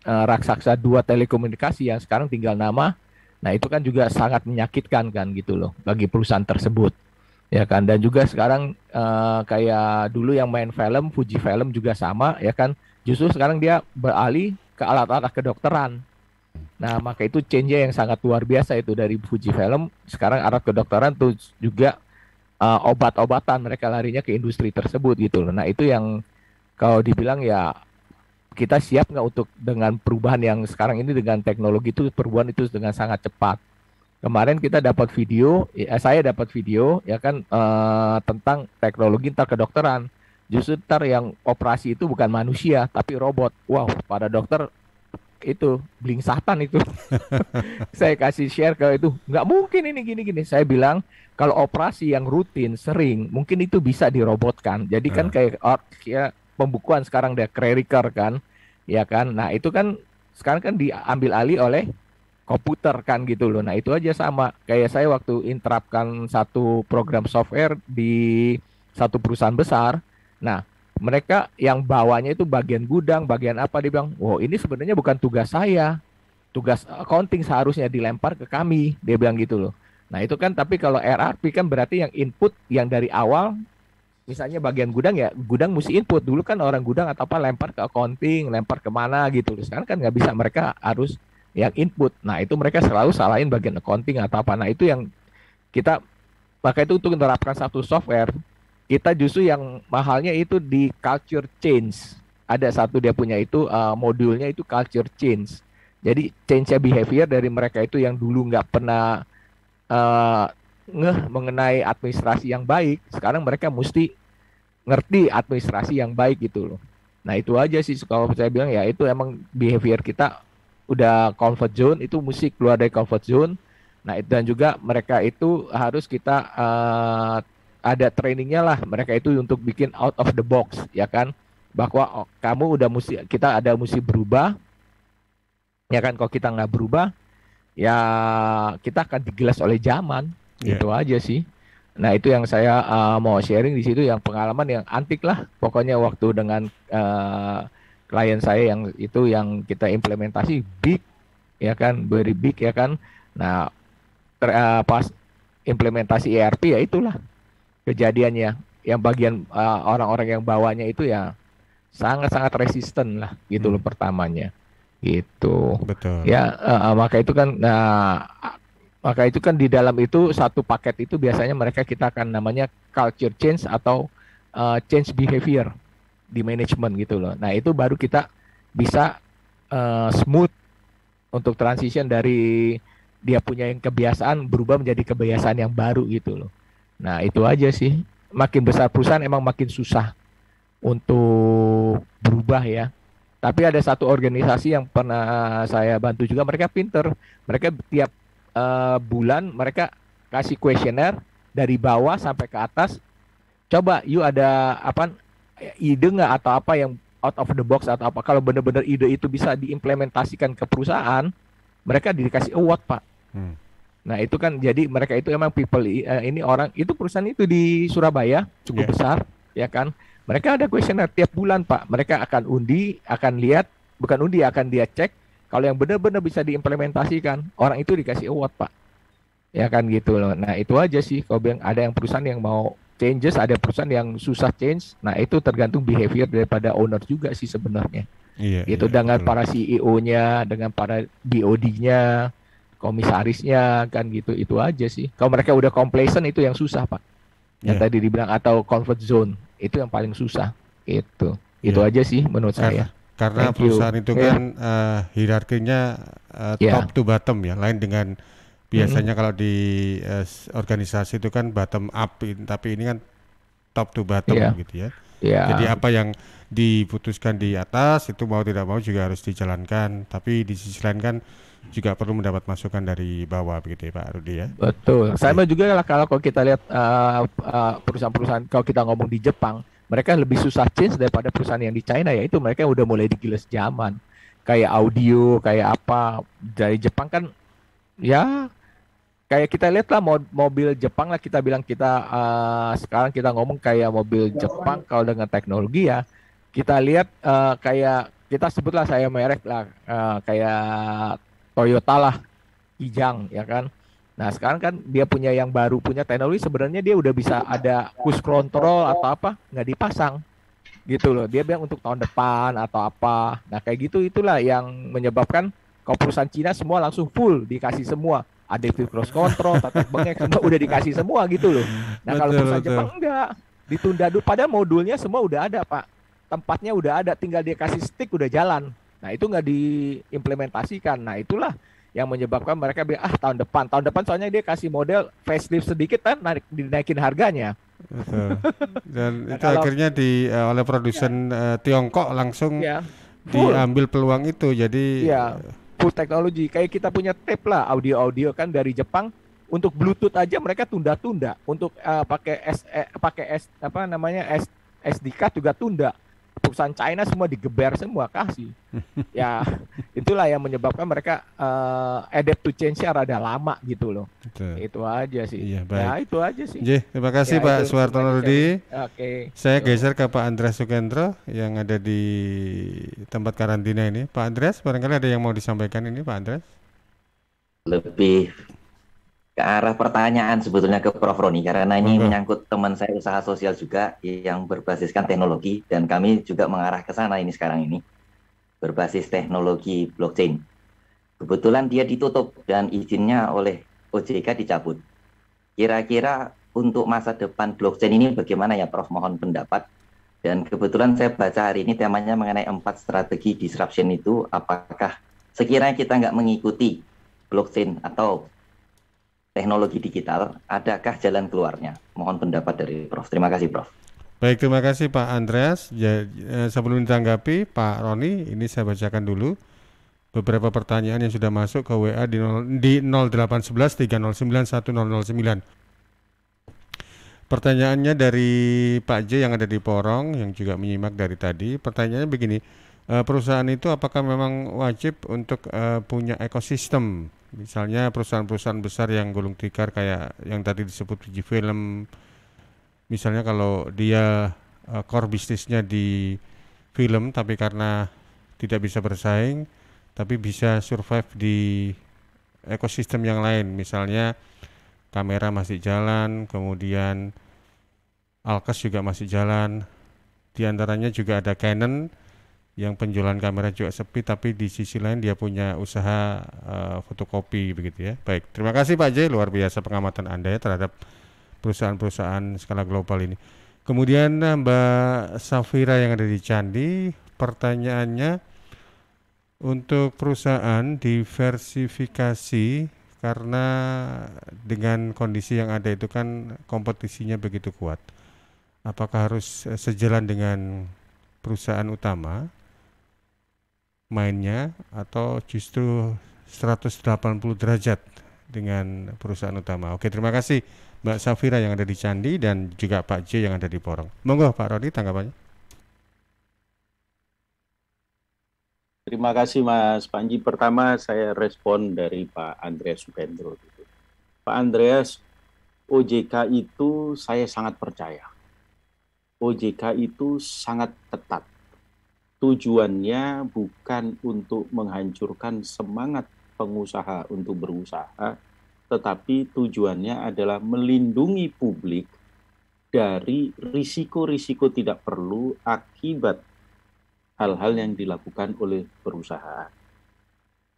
raksasa 2 telekomunikasi yang sekarang tinggal nama, nah itu kan juga sangat menyakitkan kan gitu loh bagi perusahaan tersebut ya kan. Dan juga sekarang kayak dulu yang main film Fuji Film juga sama ya kan, justru sekarang dia beralih ke alat-alat kedokteran. Nah maka itu change-nya yang sangat luar biasa itu dari Fuji Film, sekarang alat kedokteran tuh juga obat-obatan, mereka larinya ke industri tersebut gitu loh. Nah itu yang kalau dibilang ya kita siap nggak untuk dengan perubahan yang sekarang ini dengan teknologi itu, perubahan itu dengan sangat cepat. Kemarin kita dapat video, saya dapat video ya kan tentang teknologi ntar kedokteran. Justru ntar yang operasi itu bukan manusia tapi robot. Wow, pada dokter itu blingsatan itu. Saya kasih share ke itu, nggak mungkin ini gini-gini. Saya bilang kalau operasi yang rutin sering mungkin itu bisa dirobotkan. Jadi kan kayak pembukuan sekarang dia Creriker kan, ya kan. Nah itu kan sekarang kan diambil alih oleh komputer kan gitu loh. Nah itu aja sama kayak saya waktu interapkan satu program software di satu perusahaan besar. Nah mereka yang bawanya itu bagian gudang, bagian apa, dia bilang, wow ini sebenarnya bukan tugas saya. tugas accounting seharusnya dilempar ke kami, dia bilang gitu loh. Nah itu kan, tapi kalau RRP kan berarti yang input yang dari awal, misalnya bagian gudang ya, gudang mesti input dulu kan, orang gudang atau apa lempar ke accounting, lempar kemana gitu loh. Sekarang kan nggak bisa, mereka harus yang input. Nah itu mereka selalu salahin bagian accounting atau apa. Nah itu yang kita, maka itu untuk menerapkan satu software, kita justru yang mahalnya itu di culture change. Ada satu dia punya itu modulnya itu culture change. Jadi change behavior dari mereka itu yang dulu nggak pernah mengenai administrasi yang baik, sekarang mereka mesti ngerti administrasi yang baik gitu loh. Nah itu aja sih kalau saya bilang ya, itu emang behavior kita udah comfort zone, itu mesti keluar dari comfort zone. Nah dan juga mereka itu harus kita ada trainingnya lah, mereka itu untuk bikin out of the box ya kan, bahwa kamu udah kita mesti berubah ya kan. Kalau kita nggak berubah ya kita akan digilas oleh zaman. Itu aja sih. Nah itu yang saya mau sharing di situ, yang pengalaman yang antik lah pokoknya waktu dengan klien saya yang itu, yang kita implementasi big ya kan, very big ya kan. Nah pas implementasi ERP ya itulah kejadiannya, yang bagian orang-orang yang bawanya itu ya sangat-sangat resisten lah gitu loh pertamanya gitu. Betul. Ya maka itu kan di dalam itu satu paket itu biasanya kita akan namanya culture change atau change behavior di manajemen gitu loh. Nah itu baru kita bisa smooth untuk transition dari dia punya yang kebiasaan berubah menjadi kebiasaan yang baru gitu loh. Nah itu aja sih, makin besar perusahaan emang makin susah untuk berubah ya. Tapi ada satu organisasi yang pernah saya bantu juga, mereka pinter, mereka tiap bulan mereka kasih kuesioner dari bawah sampai ke atas. Coba you ada apa ide nggak atau apa yang out of the box atau apa, kalau benar-benar ide itu bisa diimplementasikan ke perusahaan, mereka dikasih award Pak. Nah itu kan jadi mereka itu emang people ini orang itu, perusahaan itu di Surabaya cukup besar ya kan. Mereka ada kuesioner tiap bulan Pak, mereka akan undi, akan lihat, bukan undi, akan dia cek. Kalau yang benar-benar bisa diimplementasikan, orang itu dikasih award Pak. Ya kan gitu loh. Nah itu aja sih, kalau bilang ada yang perusahaan yang mau changes, ada perusahaan yang susah change. Nah itu tergantung behavior daripada owner juga sih sebenarnya. Itu dengan para CEO-nya, dengan para BOD-nya, komisarisnya kan gitu. Itu aja sih. Kalau mereka udah complacent itu yang susah Pak. Yang tadi dibilang, atau comfort zone, itu yang paling susah. Itu aja sih menurut saya. Karena perusahaan itu kan hierarkinya top to bottom ya, lain dengan biasanya kalau di organisasi itu kan bottom up, tapi ini kan top to bottom gitu ya. Jadi apa yang diputuskan di atas itu mau tidak mau juga harus dijalankan, tapi di sisi lain kan juga perlu mendapat masukan dari bawah begitu ya Pak Rudi ya. Betul. Sama juga lah kalau kita lihat perusahaan-perusahaan, kalau kita ngomong di Jepang, mereka lebih susah change daripada perusahaan yang di China, yaitu mereka udah mulai digiles zaman. Kayak audio, kayak apa dari Jepang kan ya, kayak kita lihat lah mobil Jepang lah, kita bilang kita sekarang kita ngomong kayak mobil Jepang kalau dengan teknologi ya. Kita lihat kayak kita sebutlah saya merek lah, kayak Toyota lah, Kijang ya kan. Nah sekarang kan dia punya yang baru, punya teknologi, sebenarnya dia udah bisa ada cruise control atau apa, nggak dipasang gitu loh. Dia bilang untuk tahun depan atau apa. Nah kayak gitu, itulah yang menyebabkan kalau perusahaan Cina semua langsung full dikasih semua. Adaptive cruise control, tata bengek, semua udah dikasih semua gitu loh. Nah kalau perusahaan Jepang enggak, ditunda dulu, padahal modulnya semua udah ada Pak. Tempatnya udah ada, tinggal dia kasih stick udah jalan. Nah itu nggak diimplementasikan. Nah itulah yang menyebabkan mereka bilang tahun depan soalnya dia kasih model facelift sedikit kan, dinaikin harganya. Betul. Dan itu akhirnya oleh produsen Tiongkok langsung diambil peluang itu, jadi full teknologi. Kayak kita punya tape lah, audio kan dari Jepang, untuk Bluetooth aja mereka tunda-tunda, untuk pakai SD card juga tunda. perusahaan China semua digeber semua kasih. Ya, itulah yang menyebabkan mereka adapt to change-nya rada lama gitu loh. Betul. Itu aja sih. Iya, baik. Ya, itu aja sih. Terima kasih Ya, Pak itu Suhartono Rudi. Oke. Saya geser ke Pak Andreas Sukendro yang ada di tempat karantina ini. Pak Andreas, barangkali ada yang mau disampaikan ini, Pak Andreas? Lebih ke arah pertanyaan sebetulnya ke Prof. Roni, karena ini menyangkut teman saya usaha sosial juga yang berbasiskan teknologi, dan kami juga mengarah ke sana ini sekarang ini, berbasis teknologi blockchain. Kebetulan dia ditutup dan izinnya oleh OJK dicabut. Kira-kira untuk masa depan blockchain ini bagaimana ya Prof? Mohon pendapat. Dan kebetulan saya baca hari ini temanya mengenai 4 strategi disruption itu, apakah sekiranya kita nggak mengikuti blockchain atau teknologi digital, adakah jalan keluarnya? Mohon pendapat dari Prof. Terima kasih, Prof. Baik, terima kasih Pak Andreas. Sebelum ditanggapi Pak Roni, ini saya bacakan dulu beberapa pertanyaan yang sudah masuk ke WA di 0811 309 1009. Pertanyaannya dari Pak J yang ada di Porong, yang juga menyimak dari tadi. Pertanyaannya begini, perusahaan itu apakah memang wajib untuk punya ekosistem? Misalnya perusahaan-perusahaan besar yang gulung tikar kayak yang tadi disebut biji film, misalnya kalau dia core bisnisnya di film, tapi karena tidak bisa bersaing, tapi bisa survive di ekosistem yang lain, misalnya kamera masih jalan, kemudian Alkes juga masih jalan, di antaranya juga ada Canon yang penjualan kamera juga sepi, tapi di sisi lain dia punya usaha fotokopi begitu ya. Baik, terima kasih Pak J, luar biasa pengamatan Anda ya terhadap perusahaan-perusahaan skala global ini. Kemudian Mbak Safira yang ada di Candi, pertanyaannya untuk perusahaan diversifikasi karena dengan kondisi yang ada itu kan kompetisinya begitu kuat. Apakah harus sejalan dengan perusahaan utama mainnya atau justru 180 derajat dengan perusahaan utama? Oke, terima kasih Mbak Safira yang ada di Candi dan juga Pak J yang ada di Porong. Monggo Pak Rodi tanggapannya. Terima kasih Mas Panji. Pertama saya respon dari Pak Andreas Sukendro. Pak Andreas, OJK itu saya sangat percaya. OJK itu sangat ketat. Tujuannya bukan untuk menghancurkan semangat pengusaha untuk berusaha, tetapi tujuannya adalah melindungi publik dari risiko-risiko tidak perlu akibat hal-hal yang dilakukan oleh perusahaan.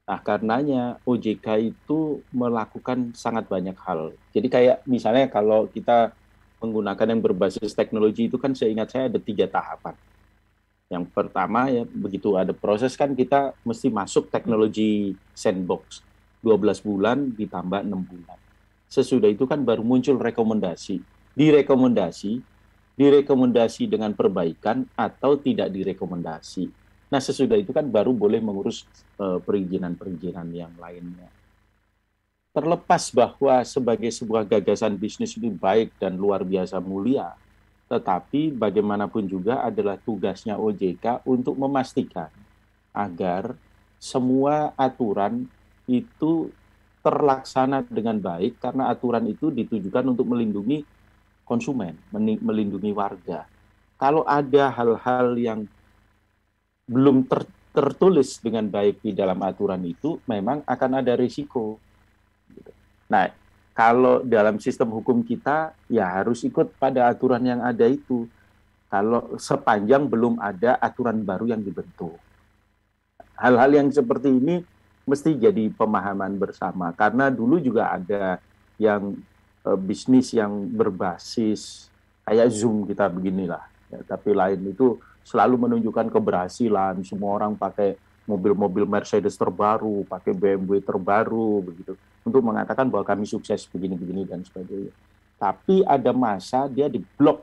Nah, karenanya OJK itu melakukan sangat banyak hal. Jadi kayak misalnya kalau kita menggunakan yang berbasis teknologi itu kan seingat saya ada 3 tahapan. Yang pertama ya begitu ada proses kan kita mesti masuk teknologi sandbox 12 bulan ditambah 6 bulan. Sesudah itu kan baru muncul rekomendasi. Direkomendasi dengan perbaikan atau tidak direkomendasi. Nah sesudah itu kan baru boleh mengurus perizinan-perizinan yang lainnya. Terlepas bahwa sebagai sebuah gagasan bisnis ini baik dan luar biasa mulia, tetapi bagaimanapun juga adalah tugasnya OJK untuk memastikan agar semua aturan itu terlaksana dengan baik, karena aturan itu ditujukan untuk melindungi konsumen, melindungi warga. Kalau ada hal-hal yang belum tertulis dengan baik di dalam aturan itu, memang akan ada risiko. Nah, kalau dalam sistem hukum kita, ya harus ikut pada aturan yang ada itu. Kalau sepanjang belum ada aturan baru yang dibentuk. Hal-hal yang seperti ini mesti jadi pemahaman bersama. Karena dulu juga ada yang bisnis yang berbasis kayak Zoom kita beginilah. Ya, tapi lain itu selalu menunjukkan keberhasilan. Semua orang pakai mobil-mobil Mercedes terbaru, pakai BMW terbaru, begitu. Untuk mengatakan bahwa kami sukses begini-begini dan sebagainya. Tapi ada masa dia diblok,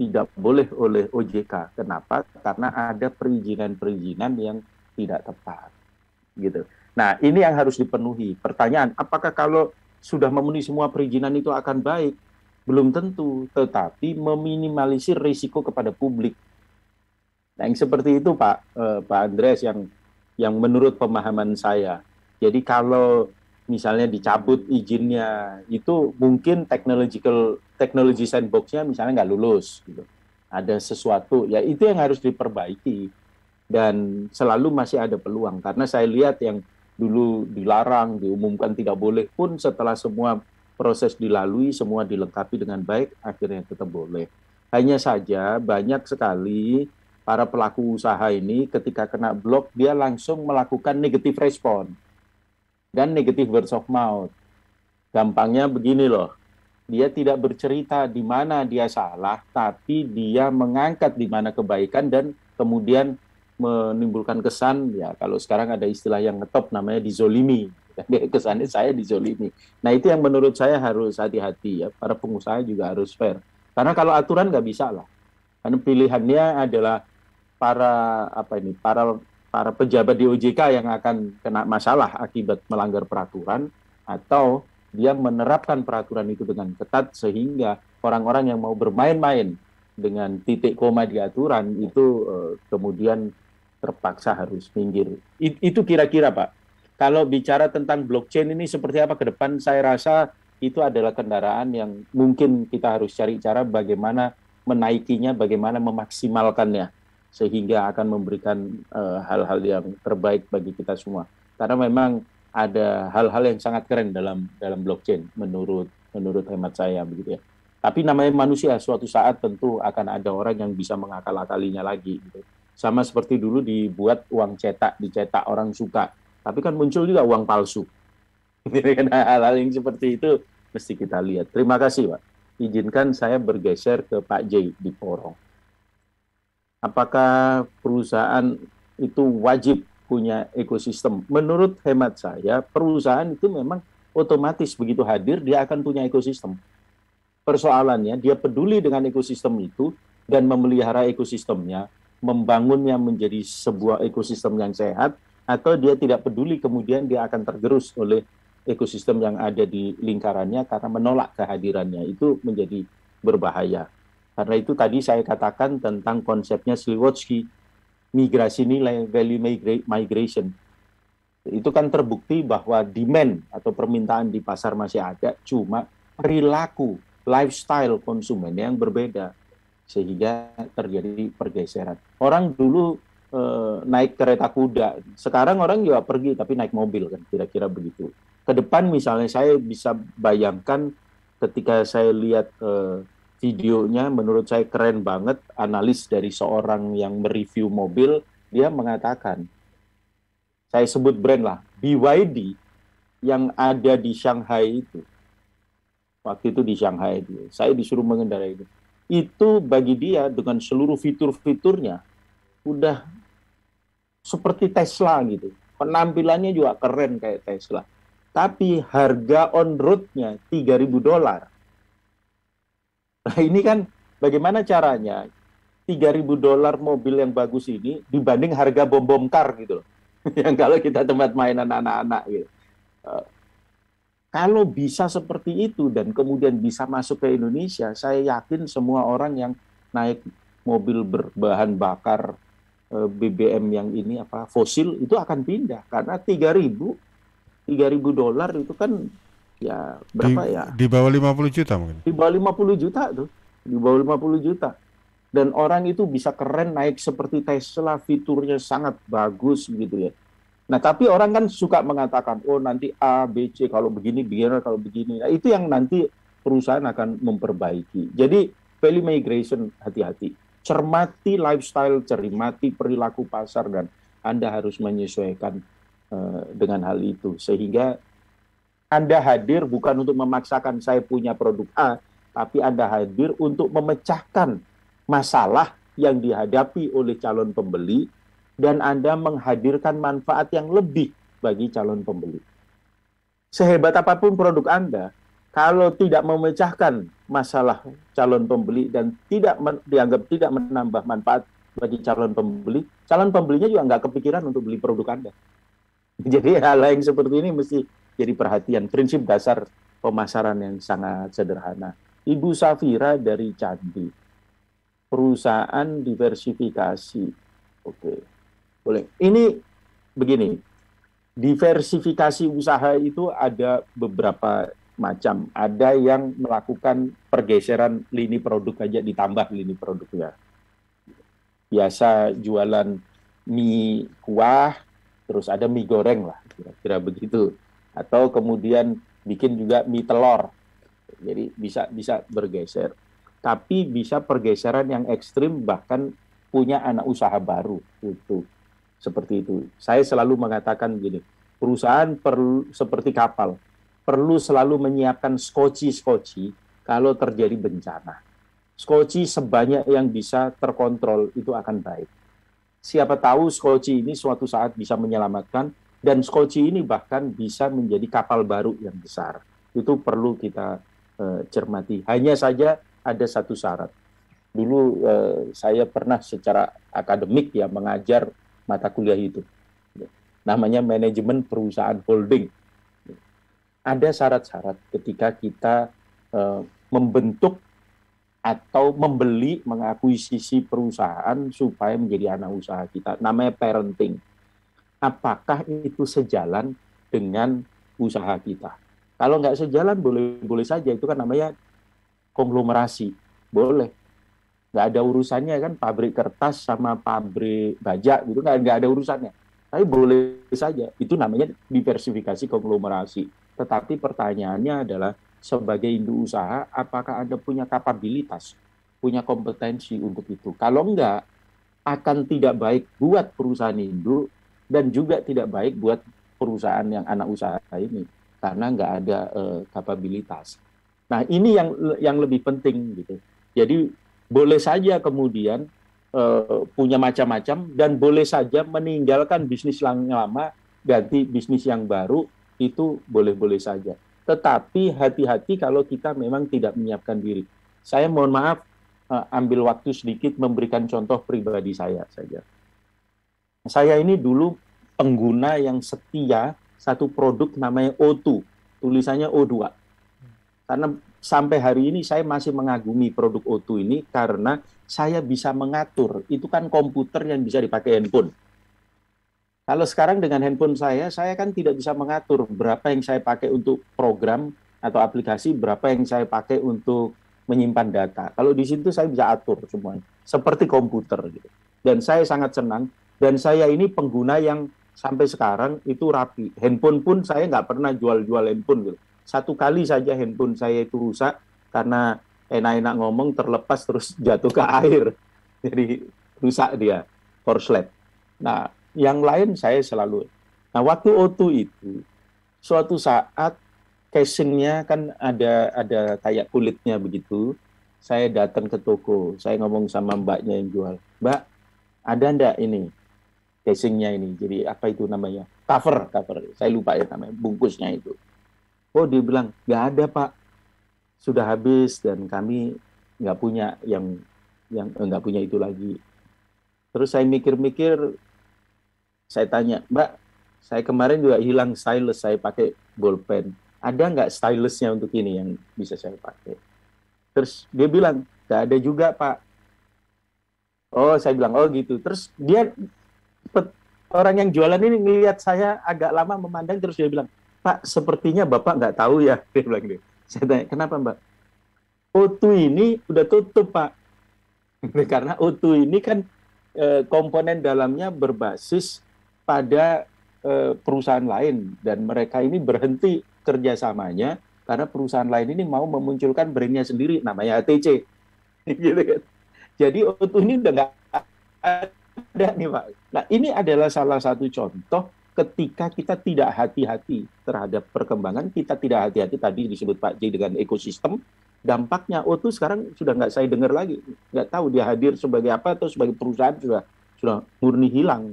tidak boleh oleh OJK. Kenapa? Karena ada perizinan-perizinan yang tidak tepat. Gitu. Nah, ini yang harus dipenuhi. Pertanyaan, apakah kalau sudah memenuhi semua perizinan itu akan baik? Belum tentu, tetapi meminimalisir risiko kepada publik. Nah, yang seperti itu Pak Andreas yang menurut pemahaman saya. Jadi kalau misalnya dicabut izinnya, itu mungkin technology sandbox-nya misalnya nggak lulus gitu. Ada sesuatu, ya itu yang harus diperbaiki. Dan selalu masih ada peluang, karena saya lihat yang dulu dilarang, diumumkan tidak boleh pun setelah semua proses dilalui, semua dilengkapi dengan baik, akhirnya tetap boleh. Hanya saja banyak sekali para pelaku usaha ini ketika kena blok, dia langsung melakukan negative respon dan negative words of mouth. Gampangnya begini loh, dia tidak bercerita di mana dia salah, tapi dia mengangkat di mana kebaikan dan kemudian menimbulkan kesan, ya kalau sekarang ada istilah yang ngetop namanya dizolimi. Kesannya saya dizolimi. Nah itu yang menurut saya harus hati-hati ya, para pengusaha juga harus fair. Karena kalau aturan nggak bisa lah. Karena pilihannya adalah para pejabat di OJK yang akan kena masalah akibat melanggar peraturan, atau dia menerapkan peraturan itu dengan ketat sehingga orang-orang yang mau bermain-main dengan titik koma di aturan itu kemudian terpaksa harus minggir. Itu kira-kira Pak. Kalau bicara tentang blockchain ini seperti apa ke depan, saya rasa itu adalah kendaraan yang mungkin kita harus cari cara bagaimana menaikinya, bagaimana memaksimalkannya, sehingga akan memberikan hal-hal yang terbaik bagi kita semua. Karena memang ada hal-hal yang sangat keren dalam blockchain menurut hemat saya begitu ya. Tapi namanya manusia, suatu saat tentu akan ada orang yang bisa mengakal-akalinya lagi gitu. Sama seperti dulu dibuat uang cetak, dicetak orang suka. Tapi kan muncul juga uang palsu. Hal-hal yang seperti itu mesti kita lihat. Terima kasih Pak. Izinkan saya bergeser ke Pak J di Porong. Apakah perusahaan itu wajib punya ekosistem? Menurut hemat saya, perusahaan itu memang otomatis begitu hadir, dia akan punya ekosistem. Persoalannya, dia peduli dengan ekosistem itu dan memelihara ekosistemnya, membangunnya menjadi sebuah ekosistem yang sehat, atau dia tidak peduli kemudian dia akan tergerus oleh ekosistem yang ada di lingkarannya karena menolak kehadirannya. Itu menjadi berbahaya. Karena itu tadi saya katakan tentang konsepnya Sliwotsky, migrasi nilai, value migration. Itu kan terbukti bahwa demand atau permintaan di pasar masih ada, cuma perilaku, lifestyle konsumen yang berbeda. Sehingga terjadi pergeseran. Orang dulu naik kereta kuda, sekarang orang juga pergi tapi naik mobil kan, kira-kira begitu. Ke depan misalnya saya bisa bayangkan ketika saya lihat videonya, menurut saya keren banget, analis dari seorang yang mereview mobil, dia mengatakan, saya sebut brand lah, BYD yang ada di Shanghai itu, waktu itu di Shanghai, saya disuruh mengendarai itu bagi dia dengan seluruh fitur-fiturnya udah seperti Tesla gitu. Penampilannya juga keren kayak Tesla. Tapi harga on road-nya $3.000. Nah ini kan bagaimana caranya $3.000 mobil yang bagus ini dibanding harga bom-bom car gitu loh. Yang kalau kita tempat mainan anak-anak gitu. Kalau bisa seperti itu dan kemudian bisa masuk ke Indonesia, saya yakin semua orang yang naik mobil berbahan bakar BBM yang ini fosil itu akan pindah karena $3.000 itu kan ya berapa di bawah 50 juta mungkin. Di bawah 50 juta tuh. Di bawah 50 juta. Dan orang itu bisa keren naik seperti Tesla, fiturnya sangat bagus gitu ya. Nah, tapi orang kan suka mengatakan, oh nanti A, B, C, kalau begini, kalau begini. Nah, itu yang nanti perusahaan akan memperbaiki. Jadi, value migration, hati-hati. Cermati lifestyle, cermati perilaku pasar, dan Anda harus menyesuaikan dengan hal itu. Sehingga Anda hadir bukan untuk memaksakan saya punya produk A, tapi Anda hadir untuk memecahkan masalah yang dihadapi oleh calon pembeli, dan Anda menghadirkan manfaat yang lebih bagi calon pembeli. Sehebat apapun produk Anda, kalau tidak memecahkan masalah calon pembeli dan dianggap tidak menambah manfaat bagi calon pembelinya juga nggak kepikiran untuk beli produk Anda. Jadi hal yang seperti ini mesti jadi perhatian. Prinsip dasar pemasaran yang sangat sederhana. Ibu Safira dari Candi, perusahaan diversifikasi. Oke, boleh. Ini begini, diversifikasi usaha itu ada beberapa macam. Ada yang melakukan pergeseran lini produk aja, ditambah lini produknya. Biasa jualan mie kuah, terus ada mie goreng lah, kira-kira begitu. Atau kemudian bikin juga mie telur. Jadi bisa bergeser. Tapi bisa pergeseran yang ekstrim, bahkan punya anak usaha baru itu. Seperti itu. Saya selalu mengatakan gini, perusahaan perlu seperti kapal, perlu selalu menyiapkan skoci kalau terjadi bencana. Skoci sebanyak yang bisa terkontrol itu akan baik. Siapa tahu skoci ini suatu saat bisa menyelamatkan, dan skoci ini bahkan bisa menjadi kapal baru yang besar. Itu perlu kita cermati. Hanya saja ada satu syarat. Dulu saya pernah secara akademik ya mengajar mata kuliah itu. Namanya manajemen perusahaan holding. Ada syarat-syarat ketika kita membentuk atau membeli, mengakuisisi perusahaan supaya menjadi anak usaha kita. Namanya parenting. Apakah itu sejalan dengan usaha kita? Kalau nggak sejalan, boleh saja. Itu kan namanya konglomerasi. Boleh. Nggak ada urusannya kan, pabrik kertas sama pabrik baja, gitu nggak ada urusannya. Tapi boleh saja. Itu namanya diversifikasi konglomerasi. Tetapi pertanyaannya adalah, sebagai induk usaha, apakah Anda punya kapabilitas, punya kompetensi untuk itu? Kalau enggak, akan tidak baik buat perusahaan induk dan juga tidak baik buat perusahaan yang anak usaha ini, karena enggak ada kapabilitas. Nah, ini yang lebih penting gitu. Jadi boleh saja kemudian punya macam-macam, dan boleh saja meninggalkan bisnis yang lama, ganti bisnis yang baru, itu boleh-boleh saja. Tetapi hati-hati kalau kita memang tidak menyiapkan diri. Saya mohon maaf, ambil waktu sedikit memberikan contoh pribadi saya saja. Saya ini dulu pengguna yang setia satu produk namanya O2, tulisannya O2. Karena sampai hari ini saya masih mengagumi produk O2 ini karena saya bisa mengatur. Itu kan komputer yang bisa dipakai handphone. Kalau sekarang dengan handphone saya kan tidak bisa mengatur berapa yang saya pakai untuk program atau aplikasi, berapa yang saya pakai untuk menyimpan data. Kalau di situ saya bisa atur semuanya, seperti komputer gitu. Dan saya sangat senang, dan saya ini pengguna yang sampai sekarang itu rapi. Handphone pun saya nggak pernah jual-jual handphone gitu. Satu kali saja handphone saya itu rusak karena enak-enak ngomong terlepas terus jatuh ke air. Jadi rusak dia, korslet. Nah, yang lain saya selalu. Nah, waktu O2 itu, suatu saat casingnya kan ada kayak kulitnya begitu. Saya datang ke toko, saya ngomong sama mbaknya yang jual, "Mbak, ada ndak ini casingnya ini?" Jadi apa itu namanya? Cover. Saya lupa ya namanya, bungkusnya itu. Oh, dia bilang, "Nggak ada, Pak. Sudah habis dan kami nggak punya yang nggak punya itu lagi." Terus saya mikir-mikir. Saya tanya, "Mbak, saya kemarin juga hilang stylus, saya pakai bolpen. Ada nggak stylusnya untuk ini yang bisa saya pakai?" Terus dia bilang, "Nggak ada juga, Pak." Oh, saya bilang, "Oh gitu." Terus orang yang jualan ini ngelihat saya agak lama memandang, terus dia bilang, "Pak, sepertinya Bapak nggak tahu ya." Dia bilang gitu. Saya tanya, "Kenapa, Mbak?" "O2 ini udah tutup, Pak." Karena O2 ini kan komponen dalamnya berbasis pada perusahaan lain, dan mereka ini berhenti kerjasamanya karena perusahaan lain ini mau memunculkan brandnya sendiri, namanya ATC. Gitu kan. Jadi O2 ini udah nggak ada nih, Pak. Nah, ini adalah salah satu contoh ketika kita tidak hati-hati terhadap perkembangan, kita tidak hati-hati tadi disebut Pak J dengan ekosistem, dampaknya O2 sekarang sudah nggak saya dengar lagi, nggak tahu dia hadir sebagai apa atau sebagai perusahaan sudah murni hilang.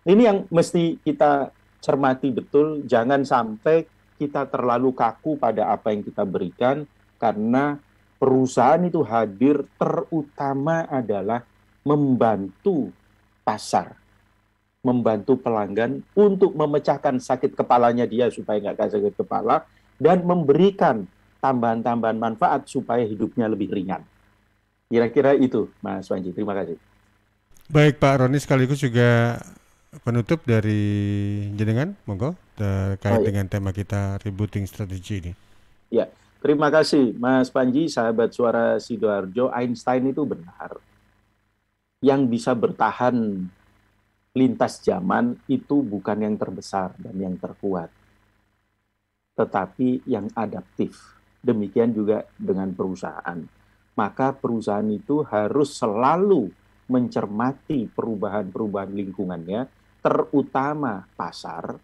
Ini yang mesti kita cermati betul, jangan sampai kita terlalu kaku pada apa yang kita berikan, karena perusahaan itu hadir terutama adalah membantu pasar, membantu pelanggan untuk memecahkan sakit kepalanya dia supaya nggak sakit kepala, dan memberikan tambahan-tambahan manfaat supaya hidupnya lebih ringan. Kira-kira itu, Mas Panji. Terima kasih. Baik Pak Roni, sekaligus juga penutup dari jenengan, monggo terkait dengan tema kita rebooting strategi ini. Ya, terima kasih Mas Panji, sahabat suara Sidoarjo. Einstein itu benar. Yang bisa bertahan lintas zaman itu bukan yang terbesar dan yang terkuat, tetapi yang adaptif. Demikian juga dengan perusahaan. Maka perusahaan itu harus selalu mencermati perubahan-perubahan lingkungannya, terutama pasar,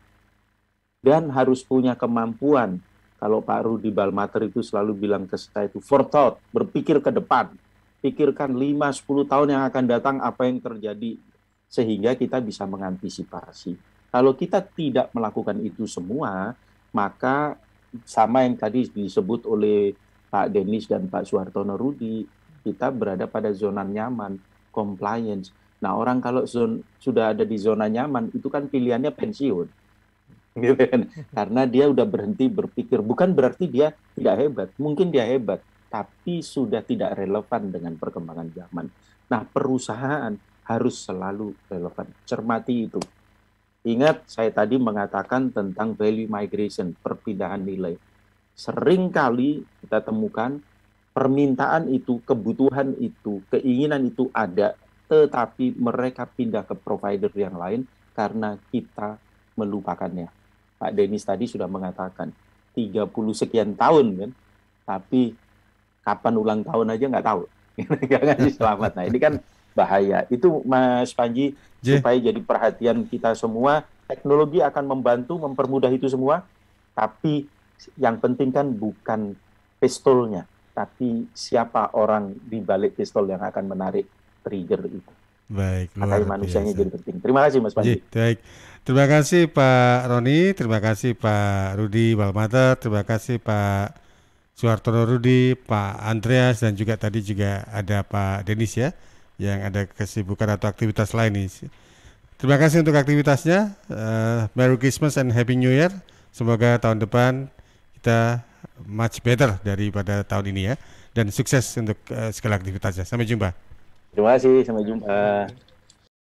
dan harus punya kemampuan. Kalau Pak Rudi Balmater itu selalu bilang ke saya itu forethought, berpikir ke depan, pikirkan 5-10 tahun yang akan datang apa yang terjadi, sehingga kita bisa mengantisipasi. Kalau kita tidak melakukan itu semua, maka sama yang tadi disebut oleh Pak Denis dan Pak Suhartono Rudi, kita berada pada zona nyaman, compliance. Nah, orang kalau sudah ada di zona nyaman, itu kan pilihannya pensiun. Gitu kan? Karena dia udah berhenti berpikir. Bukan berarti dia tidak hebat. Mungkin dia hebat, tapi sudah tidak relevan dengan perkembangan zaman. Nah, perusahaan harus selalu relevan. Cermati itu. Ingat, saya tadi mengatakan tentang value migration, perpindahan nilai. Seringkali kita temukan permintaan itu, kebutuhan itu, keinginan itu ada, tetapi mereka pindah ke provider yang lain karena kita melupakannya. Pak Denis tadi sudah mengatakan 30 sekian tahun kan, tapi kapan ulang tahun aja nggak tahu. Nggak ngasih selamat. Nah, ini kan bahaya. Itu Mas Panji, supaya jadi perhatian kita semua. Teknologi akan membantu mempermudah itu semua, tapi yang penting kan bukan pistolnya, tapi siapa orang di balik pistol yang akan menarik trigger itu. Baik, luar biasa. Manusianya jadi penting. Terima kasih Mas Panji. Baik. Terima kasih Pak Roni, terima kasih Pak Rudi Balmater, terima kasih Pak Suhartono Rudi, Pak Andreas, dan juga tadi juga ada Pak Denis ya, yang ada kesibukan atau aktivitas lain nih. Terima kasih untuk aktivitasnya. Merry Christmas and Happy New Year. Semoga tahun depan kita much better daripada tahun ini ya. Dan sukses untuk segala aktivitasnya. Sampai jumpa. Terima kasih, sampai jumpa.